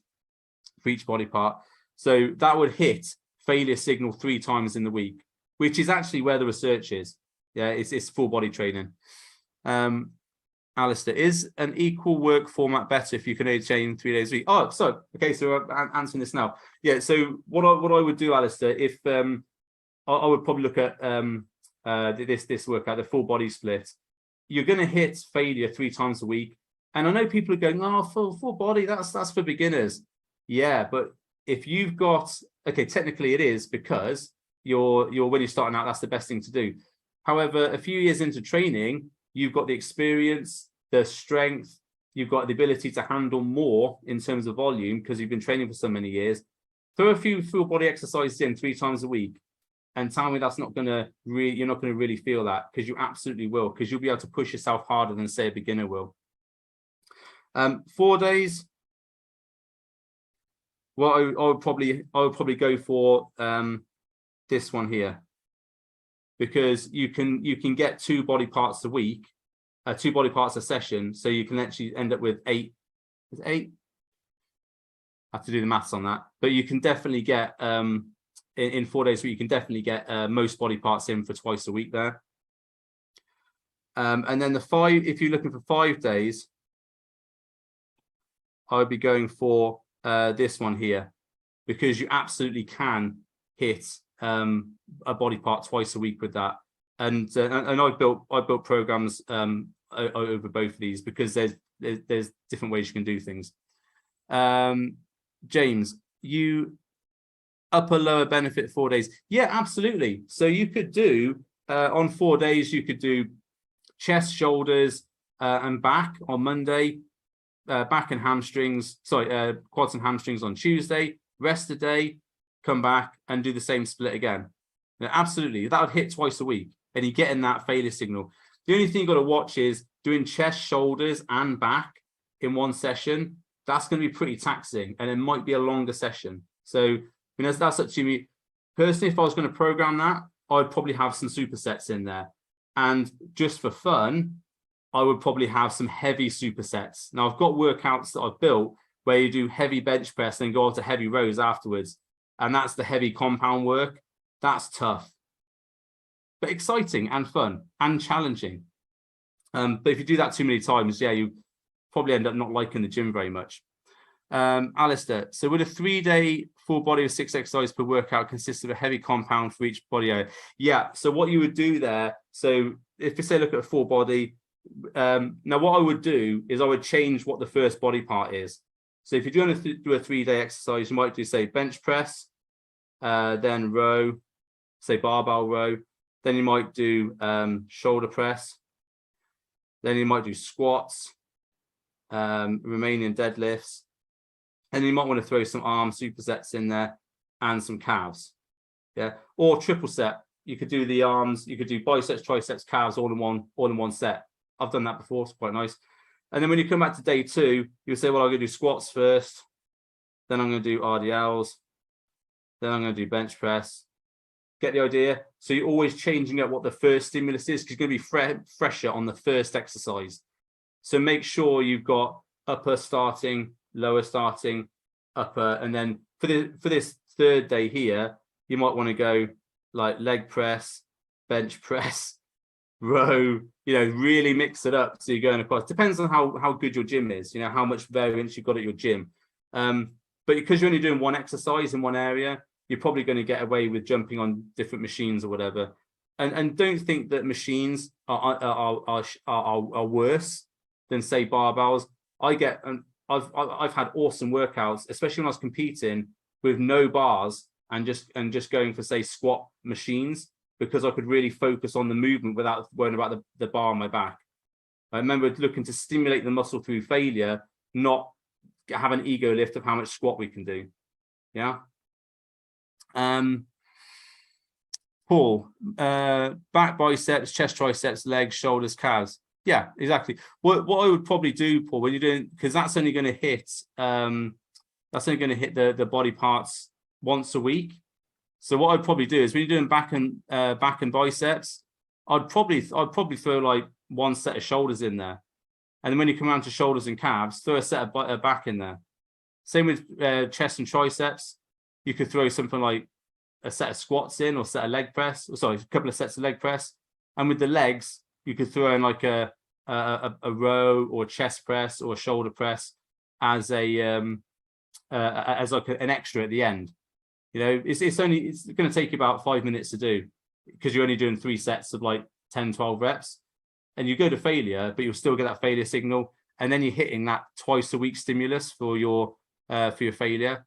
for each body part. So that would hit failure signal 3 times in the week, which is actually where the research is. Yeah, it's full body training. Alistair, is an equal work format better if you can only train 3 days a week? Oh, so okay, so I'm answering this now. Yeah, so what I would do, Alistair, if I would probably look at this workout, the full body split. You're going to hit failure 3 times a week, and I know people are going, "Oh, full body, that's for beginners." Yeah, but if you've got, okay, technically it is, because you're when you're starting out, that's the best thing to do. However, a few years into training, you've got the experience, the strength, you've got the ability to handle more in terms of volume because you've been training for so many years. Throw a few full body exercises in 3 times a week, and tell me that's not going to really, you're not going to really feel that, because you absolutely will, because you'll be able to push yourself harder than say a beginner will. 4 days. Well, I would probably go for this one here, because you can get 2 body parts a week, 2 body parts a session, so you can actually end up with 8. Is it 8? I have to do the maths on that, but you can definitely get in 4 days, you can definitely get most body parts in for twice a week there. And then the 5, if you're looking for 5 days, I would be going for this one here, because you absolutely can hit a body part twice a week with that. And I've built programs over both of these, because there's different ways you can do things. James, you upper lower benefit 4 days? Yeah, absolutely. So you could do on 4 days, you could do chest, shoulders, and back on Monday, back and hamstrings, quads and hamstrings on Tuesday, rest a day, come back and do the same split again. Now, absolutely, that would hit twice a week, and you're getting that failure signal. The only thing you've got to watch is doing chest, shoulders, and back in one session. That's going to be pretty taxing, and it might be a longer session. So, that's up to me. Personally, if I was going to program that, I'd probably have some supersets in there. And just for fun, I would probably have some heavy supersets. Now, I've got workouts that I've built where you do heavy bench press and go on to heavy rows afterwards. And that's the heavy compound work. That's tough, but exciting and fun and challenging. But if you do that too many times, yeah, you probably end up not liking the gym very much. Alistair, so would a 3-day full body of 6 exercises per workout consist of a heavy compound for each body area? Yeah, so what you would do there, so if you say look at a full body, now what I would do is I would change what the first body part is. So if you're going to do a 3-day exercise, you might do, say, bench press, then row, say barbell row. Then you might do shoulder press. Then you might do squats, Romanian deadlifts. And you might want to throw some arm supersets in there and some calves. Yeah, or triple set. You could do the arms, you could do biceps, triceps, calves all in one set. I've done that before, it's quite nice. And then when you come back to day 2, you say, well, I'm going to do squats first, then I'm going to do RDLs, then I'm going to do bench press. Get the idea? So you're always changing up what the first stimulus is, because it's going to be fresher on the first exercise. So make sure you've got upper starting, lower starting, upper, and then for this 3rd day here, you might want to go like leg press, bench press, row, really mix it up. So you're going across. Depends on how good your gym is, how much variance you've got at your gym. But because you're only doing one exercise in one area, you're probably going to get away with jumping on different machines or whatever. And don't think that machines are worse than, say, barbells. I've had awesome workouts, especially when I was competing with no bars and just going for, say, squat machines, because I could really focus on the movement without worrying about the bar on my back. I remember looking to stimulate the muscle through failure, not have an ego lift of how much squat we can do. Yeah. Paul, back, biceps, chest, triceps, legs, shoulders, calves. Yeah, exactly. What I would probably do, Paul, when you're doing, because that's only going to hit the body parts once a week. So what I'd probably do is, when you're doing back and biceps, I'd probably throw like one set of shoulders in there, and then when you come around to shoulders and calves, throw a set of back in there. Same with chest and triceps. You could throw something like a set of squats in, or set of leg press. Sorry, a couple of sets of leg press. And with the legs, you could throw in like a row or chest press or a shoulder press as an extra at the end. It's going to take you about 5 minutes to do, because you're only doing 3 sets of like 10-12 reps, and you go to failure, but you'll still get that failure signal, and then you're hitting that twice a week stimulus for your failure.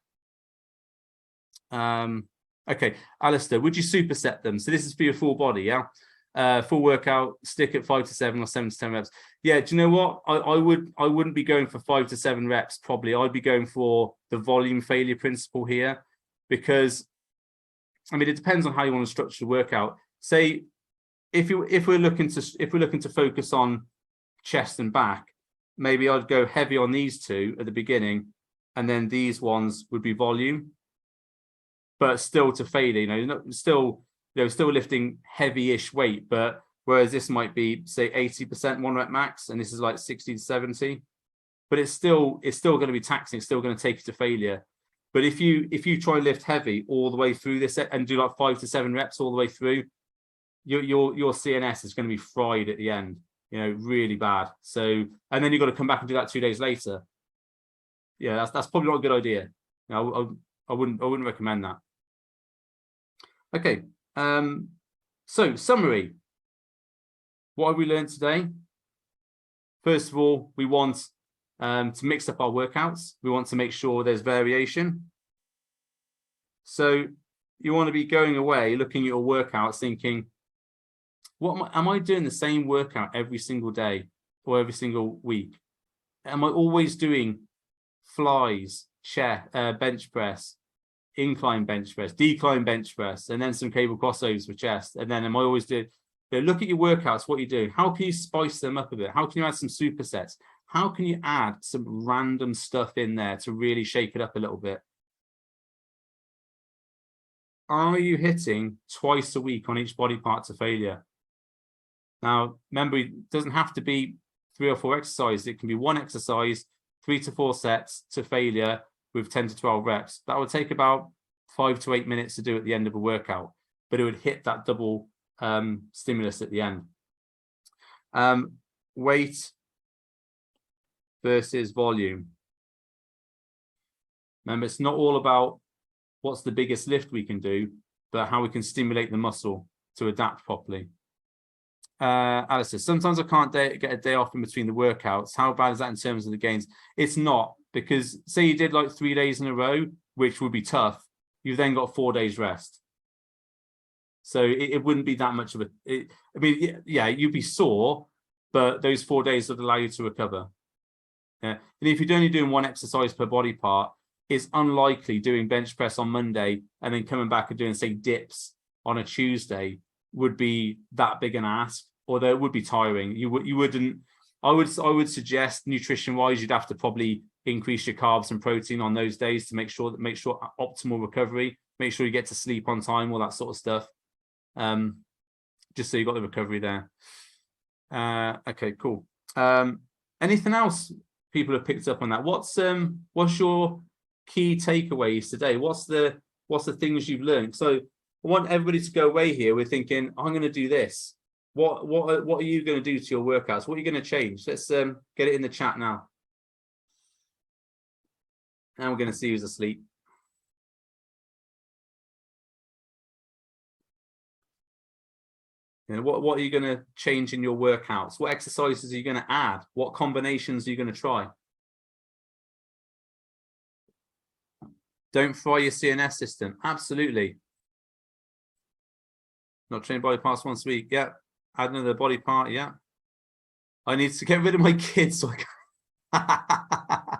Okay, Alistair, would you superset them? So this is for your full body, yeah? Full workout, stick at 5 to 7 or 7 to 10 reps. Yeah, do you know what? I wouldn't be going for 5 to 7 reps, probably. I'd be going for the volume failure principle here, because I mean, it depends on how you want to structure the workout. Say if we're looking to focus on chest and back, maybe I'd go heavy on these 2 at the beginning, and then these ones would be volume, but still to failure, still lifting heavy-ish weight, but whereas this might be, say, 80% 1 rep max, and this is like 60 to 70, but it's still going to be taxing. It's still going to take you to failure. But if you try and lift heavy all the way through this and do like 5 to 7 reps all the way through, your CNS is going to be fried at the end, really bad. So, and then you've got to come back and do that 2 days later. Yeah, that's probably not a good idea. I wouldn't recommend that. Okay, so summary. What have we learned today? First of all, we want to mix up our workouts. We want to make sure there's variation. So you want to be going away, looking at your workouts, thinking, am I doing the same workout every single day or every single week? Am I always doing flies, bench press, incline bench press, decline bench press, and then some cable crossovers for chest? And then am I always doing, look at your workouts, what you're doing. How can you spice them up a bit? How can you add some supersets? How can you add some random stuff in there to really shake it up a little bit? Are you hitting twice a week on each body part to failure? Now, remember, it doesn't have to be 3 or 4 exercises. It can be 1 exercise, 3 to 4 sets to failure with 10 to 12 reps. That would take about 5 to 8 minutes to do at the end of a workout, but it would hit that double stimulus at the end. Weight versus volume. Remember, it's not all about what's the biggest lift we can do, but how we can stimulate the muscle to adapt properly. Alice says, sometimes I can't get a day off in between the workouts. How bad is that in terms of the gains? It's not. because say you did like 3 days in a row, which would be tough, you've then got 4 days rest. So it wouldn't be that much of a, I mean, yeah, you'd be sore, but those 4 days would allow you to recover. Yeah. And if you're only doing one exercise per body part, it's unlikely doing bench press on Monday and then coming back and doing, say, dips on a Tuesday would be that big an ask, although it would be tiring. You wouldn't, I would suggest nutrition wise, you'd have to probably increase your carbs and protein on those days to make sure optimal recovery, make sure you get to sleep on time, all that sort of stuff. Just so you got the recovery there. Okay, cool. Anything else people have picked up on that? What's your key takeaways today? What's the things you've learned? So I want everybody to go away here with thinking, I'm going to do this. What are you going to do to your workouts? What are you going to change? Let's get it in the chat now. And we're going to see who's asleep. You know, what are you going to change in your workouts? What exercises are you going to add? What combinations are you going to try? Don't fry your CNS system. Absolutely. Not train body parts once a week. Yeah. Add another body part. Yeah. I need to get rid of my kids so I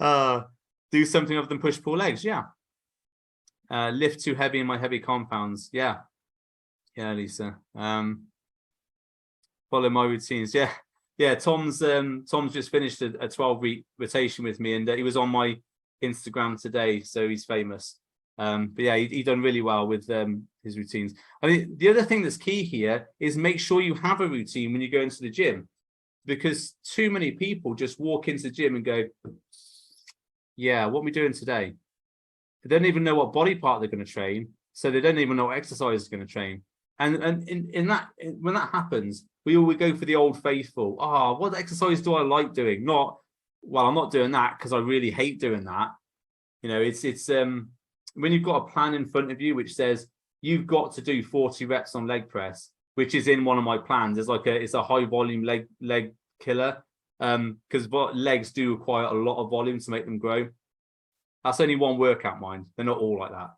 can do something other than push-pull legs. Yeah. Lift too heavy in my heavy compounds. Yeah. Yeah, Lisa. Follow my routines. Yeah. Yeah. Tom's just finished a 12-week rotation with me, and he was on my Instagram today, so he's famous. But yeah, he done really well with his routines. I mean, the other thing that's key here is make sure you have a routine when you go into the gym, because too many people just walk into the gym and go, yeah, what are we doing today? They don't even know what body part they're going to train, so they don't even know what exercise is going to train. And when that happens, we go for the old faithful. What exercise do I like doing? Not, well, I'm not doing that because I really hate doing that. You know, it's when you've got a plan in front of you which says you've got to do 40 reps on leg press, which is in one of my plans. It's a high volume leg killer, because legs do require a lot of volume to make them grow. That's only one workout, mind. They're not all like that,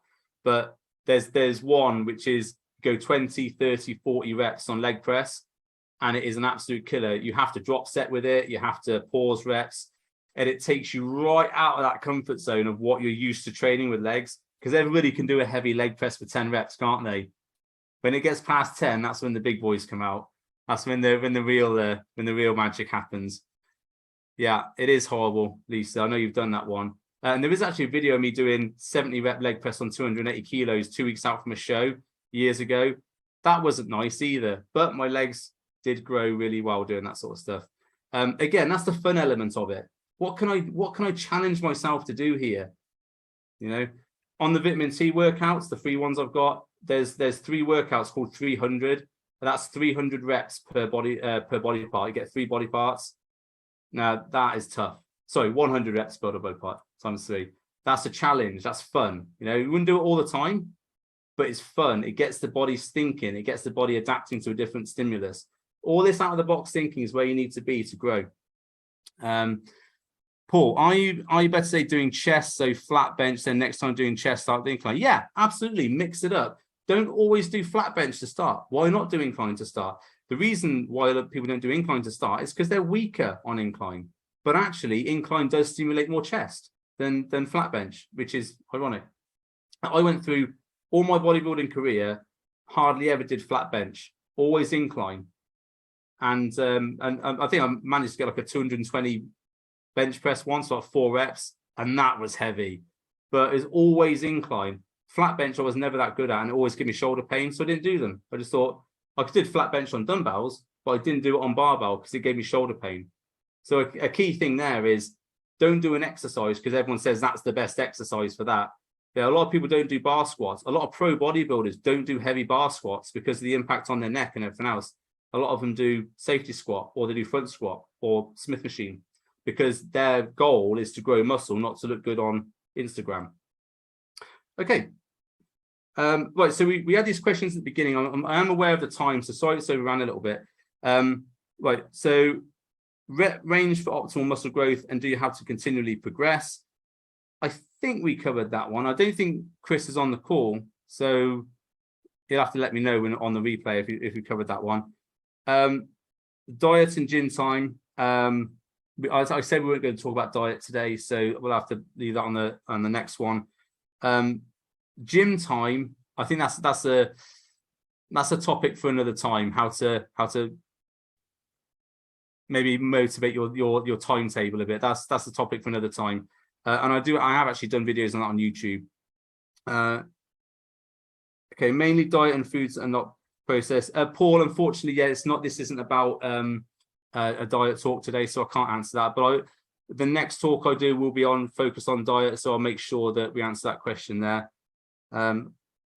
but there's one which is go 20, 30, 40 reps on leg press, and it is an absolute killer. You have to drop set with it. You have to pause reps, and it takes you right out of that comfort zone of what you're used to training with legs, because everybody can do a heavy leg press for 10 reps, can't they? When it gets past 10, that's when the big boys come out. That's when the real magic happens. Yeah, it is horrible, Lisa. I know you've done that one. And there is actually a video of me doing 70 rep leg press on 280 kilos 2 weeks out from a show years ago. That wasn't nice either, but my legs did grow really well doing that sort of stuff. Again, that's the fun element of it. What can I challenge myself to do here? You know, on the vitamin C workouts, the free ones I've got, there's 3 workouts called 300. And that's 300 reps per body part. You get 3 body parts. Now that is tough. Sorry, 100 reps per body part times 3. That's a challenge. That's fun. You know, you wouldn't do it all the time, but it's fun. It gets the body thinking. It gets the body adapting to a different stimulus. All this out of the box thinking is where you need to be to grow. Paul, are you better say doing chest, so flat bench, then next time doing chest, start the incline? Yeah, absolutely. Mix it up. Don't always do flat bench to start. Why not do incline to start? The reason why people don't do incline to start is because they're weaker on incline. But actually, incline does stimulate more chest than flat bench, which is ironic. I went through all my bodybuilding career, hardly ever did flat bench, always incline. And I think I managed to get like a 220 bench press once, like 4 reps, and that was heavy. But it's always incline. Flat bench I was never that good at, and it always gave me shoulder pain, so I didn't do them. I just thought I could do flat bench on dumbbells, but I didn't do it on barbell because it gave me shoulder pain. So a key thing there is don't do an exercise because everyone says that's the best exercise for that. Yeah, a lot of people don't do bar squats. A lot of pro bodybuilders don't do heavy bar squats because of the impact on their neck and everything else. A lot of them do safety squat, or they do front squat or Smith machine, because their goal is to grow muscle, not to look good on Instagram. Okay. Right, so we had these questions at the beginning. I am aware of the time, so sorry, so we ran a little bit. Right, so rep range for optimal muscle growth, and do you have to continually progress? I think we covered that one. I don't think Chris is on the call, so you'll have to let me know when on the replay if you covered that one. Diet and gym time. As I said, we weren't going to talk about diet today, so we'll have to leave that on the next one. Gym time. I think that's a topic for another time. How to maybe motivate your timetable a bit. That's a topic for another time. And I have actually done videos on that on YouTube. Okay, mainly diet and foods and not processed. Paul, unfortunately, yeah, this isn't about a diet talk today, so I can't answer that. But the next talk I do will be focus on diet, so I'll make sure that we answer that question there. I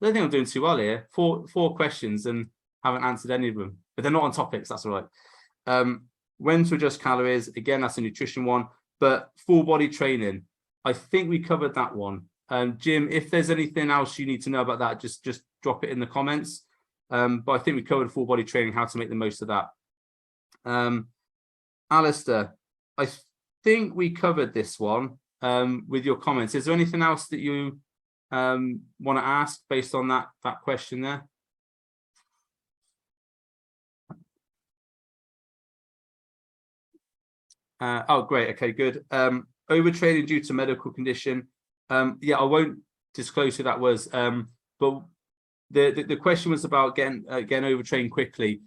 don't think I'm doing too well here. Four questions and haven't answered any of them, but they're not on topics. That's all right. When to adjust calories? Again, that's a nutrition one. But full body training, I think we covered that one. Jim, if there's anything else you need to know about that, just drop it in the comments. But I think we covered full body training, how to make the most of that. Alistair, I think we covered this one with your comments. Is there anything else that you want to ask based on that question there? Oh, great. Okay, good. Overtraining due to medical condition. Yeah, I won't disclose who that was. But the question was about getting overtrained quickly.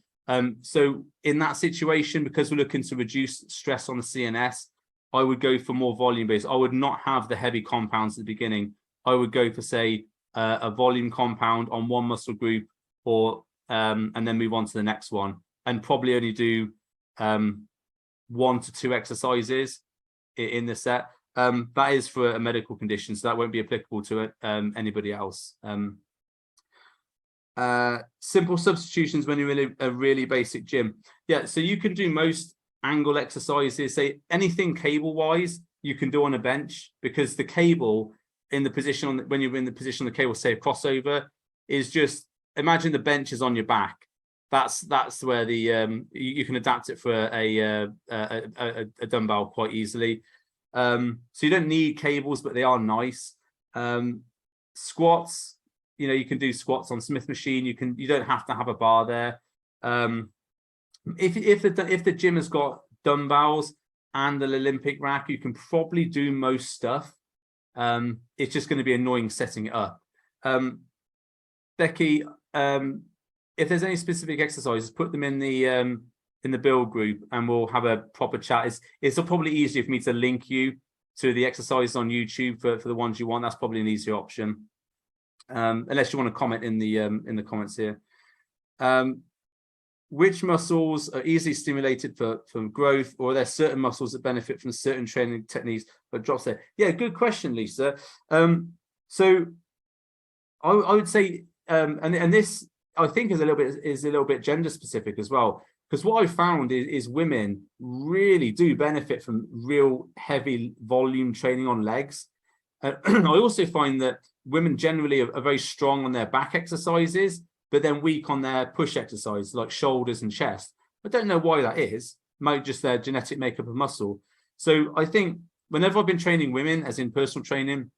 So in that situation, because we're looking to reduce stress on the CNS, I would go for more volume based. I would not have the heavy compounds at the beginning. I would go for, say, a volume compound on one muscle group, or and then move on to the next one, and probably only do 1 to 2 exercises in the set. That is for a medical condition, so that won't be applicable to anybody else. Simple substitutions when you're in a really basic gym. Yeah, so you can do most angle exercises, say anything cable wise, you can do on a bench, because the cable in the position when you're in the position on the cable, say a crossover, is just, imagine the bench is on your back. That's where the you can adapt it for a dumbbell quite easily. So you don't need cables, but they are nice. Squats, you can do squats on Smith machine. You don't have to have a bar there. If the gym has got dumbbells and the Olympic rack, you can probably do most stuff. It's just going to be annoying setting it up. Becky, if there's any specific exercises, put them in the build group, and we'll have a proper chat. It's probably easier for me to link you to the exercises on YouTube for the ones you want. That's probably an easier option, unless you want to comment in the comments here. Which muscles are easily stimulated for growth, or are there certain muscles that benefit from certain training techniques but drops there? Yeah, good question, Lisa. So I would say, and this I think is a little bit gender specific as well, because what I found is women really do benefit from real heavy volume training on legs. I also find that women generally are very strong on their back exercises, but then weak on their push exercises like shoulders and chest. I don't know why that is. Might just their genetic makeup of muscle. So I think whenever I've been training women, as in personal training,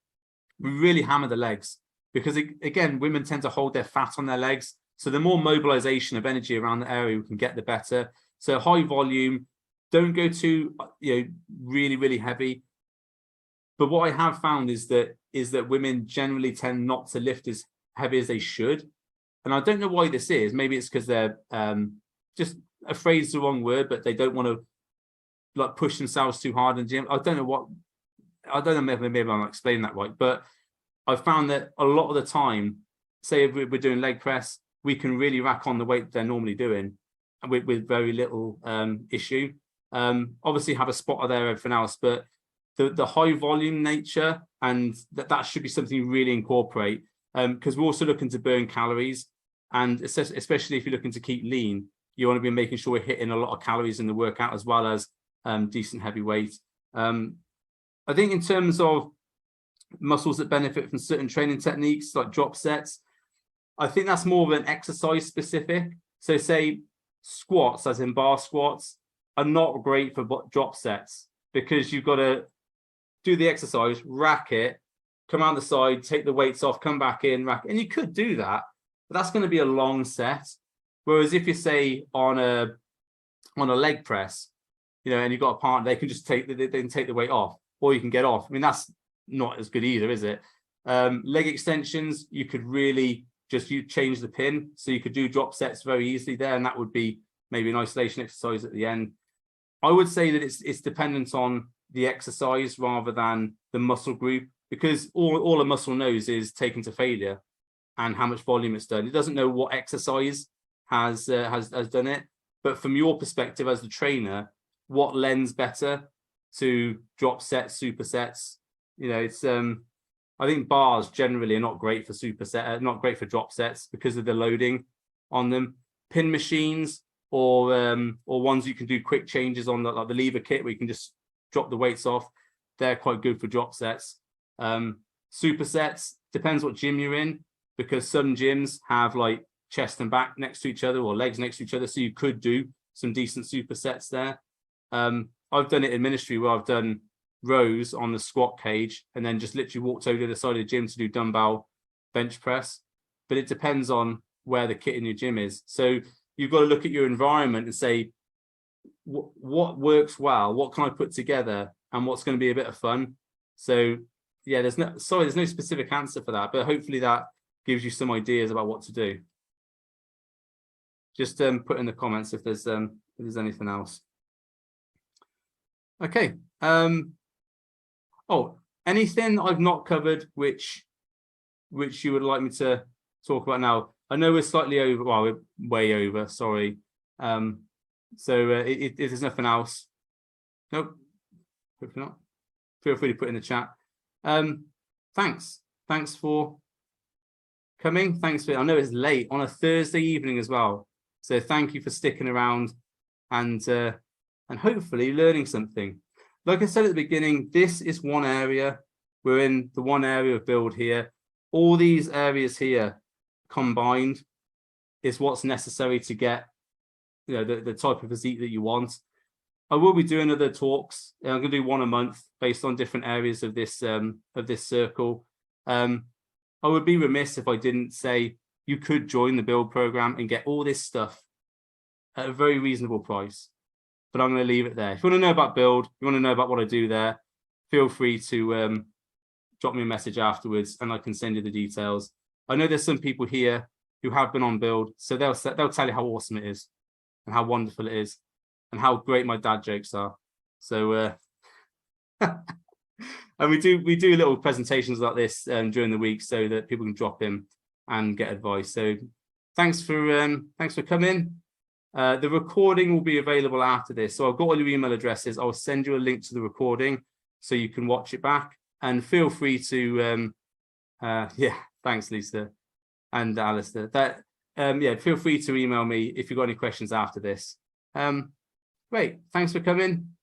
we really hammer the legs, because again, women tend to hold their fat on their legs. So the more mobilization of energy around the area we can get, the better. So high volume, don't go too really, really heavy. But what I have found is that women generally tend not to lift as heavy as they should. And I don't know why this is. Maybe it's because they're just afraid is the wrong word, but they don't want to push themselves too hard in the gym. I don't know, maybe I'm not explaining that right. But I found that a lot of the time, say if we're doing leg press, we can really rack on the weight they're normally doing with very little issue. Obviously have a spotter there, everything else, but the high volume nature, and that should be something you really incorporate, because we're also looking to burn calories, and especially if you're looking to keep lean, you want to be making sure we're hitting a lot of calories in the workout, as well as decent heavy weight. I think in terms of muscles that benefit from certain training techniques like drop sets, I think that's more of an exercise specific. So say squats, as in bar squats, are not great for drop sets because you've got to do the exercise, rack it, come out the side, take the weights off, come back in, rack it. And you could do that, but that's going to be a long set. Whereas if you say on a leg press, you know, and you've got a partner, they can just take the weight off, or you can get off. I mean, that's not as good either, is it? Leg extensions, you could really just change the pin, so you could do drop sets very easily there, and that would be maybe an isolation exercise at the end. I would say that it's dependent on the exercise rather than the muscle group, because all a muscle knows is taken to failure and how much volume it's done. It doesn't know what exercise has done it. But from your perspective as the trainer, what lends better to drop sets, supersets? You know, it's I think bars generally are not great for not great for drop sets because of the loading on them. Pin machines or ones you can do quick changes on, like the lever kit where you can just drop the weights off, they're quite good for drop sets. Supersets, depends what gym you're in, because some gyms have like chest and back next to each other or legs next to each other, so you could do some decent supersets there. I've done it in ministry where I've done rows on the squat cage and then just literally walked over to the side of the gym to do dumbbell bench press, but it depends on where the kit in your gym is. So you've got to look at your environment and say what works well, what can I put together, and what's going to be a bit of fun. So yeah, there's no specific answer for that, but hopefully that gives you some ideas about what to do. Just put in the comments if there's anything else. Okay. Oh, anything I've not covered which you would like me to talk about now? I know we're slightly over, well, we're way over, sorry. So if there's nothing else, nope, hopefully not. Feel free to put in the chat. Thanks for coming. I know it's late on a Thursday evening as well, so thank you for sticking around and hopefully learning something. Like I said at the beginning, this is one area. We're in the one area of build here. All these areas here combined is what's necessary to get, you know, the type of physique that you want. I will be doing other talks. I'm going to do one a month based on different areas of this circle. I would be remiss if I didn't say you could join the build program and get all this stuff at a very reasonable price. But I'm going to leave it there. If you want to know about build, you want to know about what I do there, feel free to drop me a message afterwards and I can send you the details. I know there's some people here who have been on build, so they'll tell you how awesome it is and how wonderful it is and how great my dad jokes are. So and we do little presentations like this during the week so that people can drop in and get advice. So thanks for coming. The recording will be available after this, so I've got all your email addresses. I'll send you a link to the recording so you can watch it back, and feel free to yeah, thanks Lisa and Alistair. Yeah, feel free to email me if you've got any questions after this. Great, thanks for coming.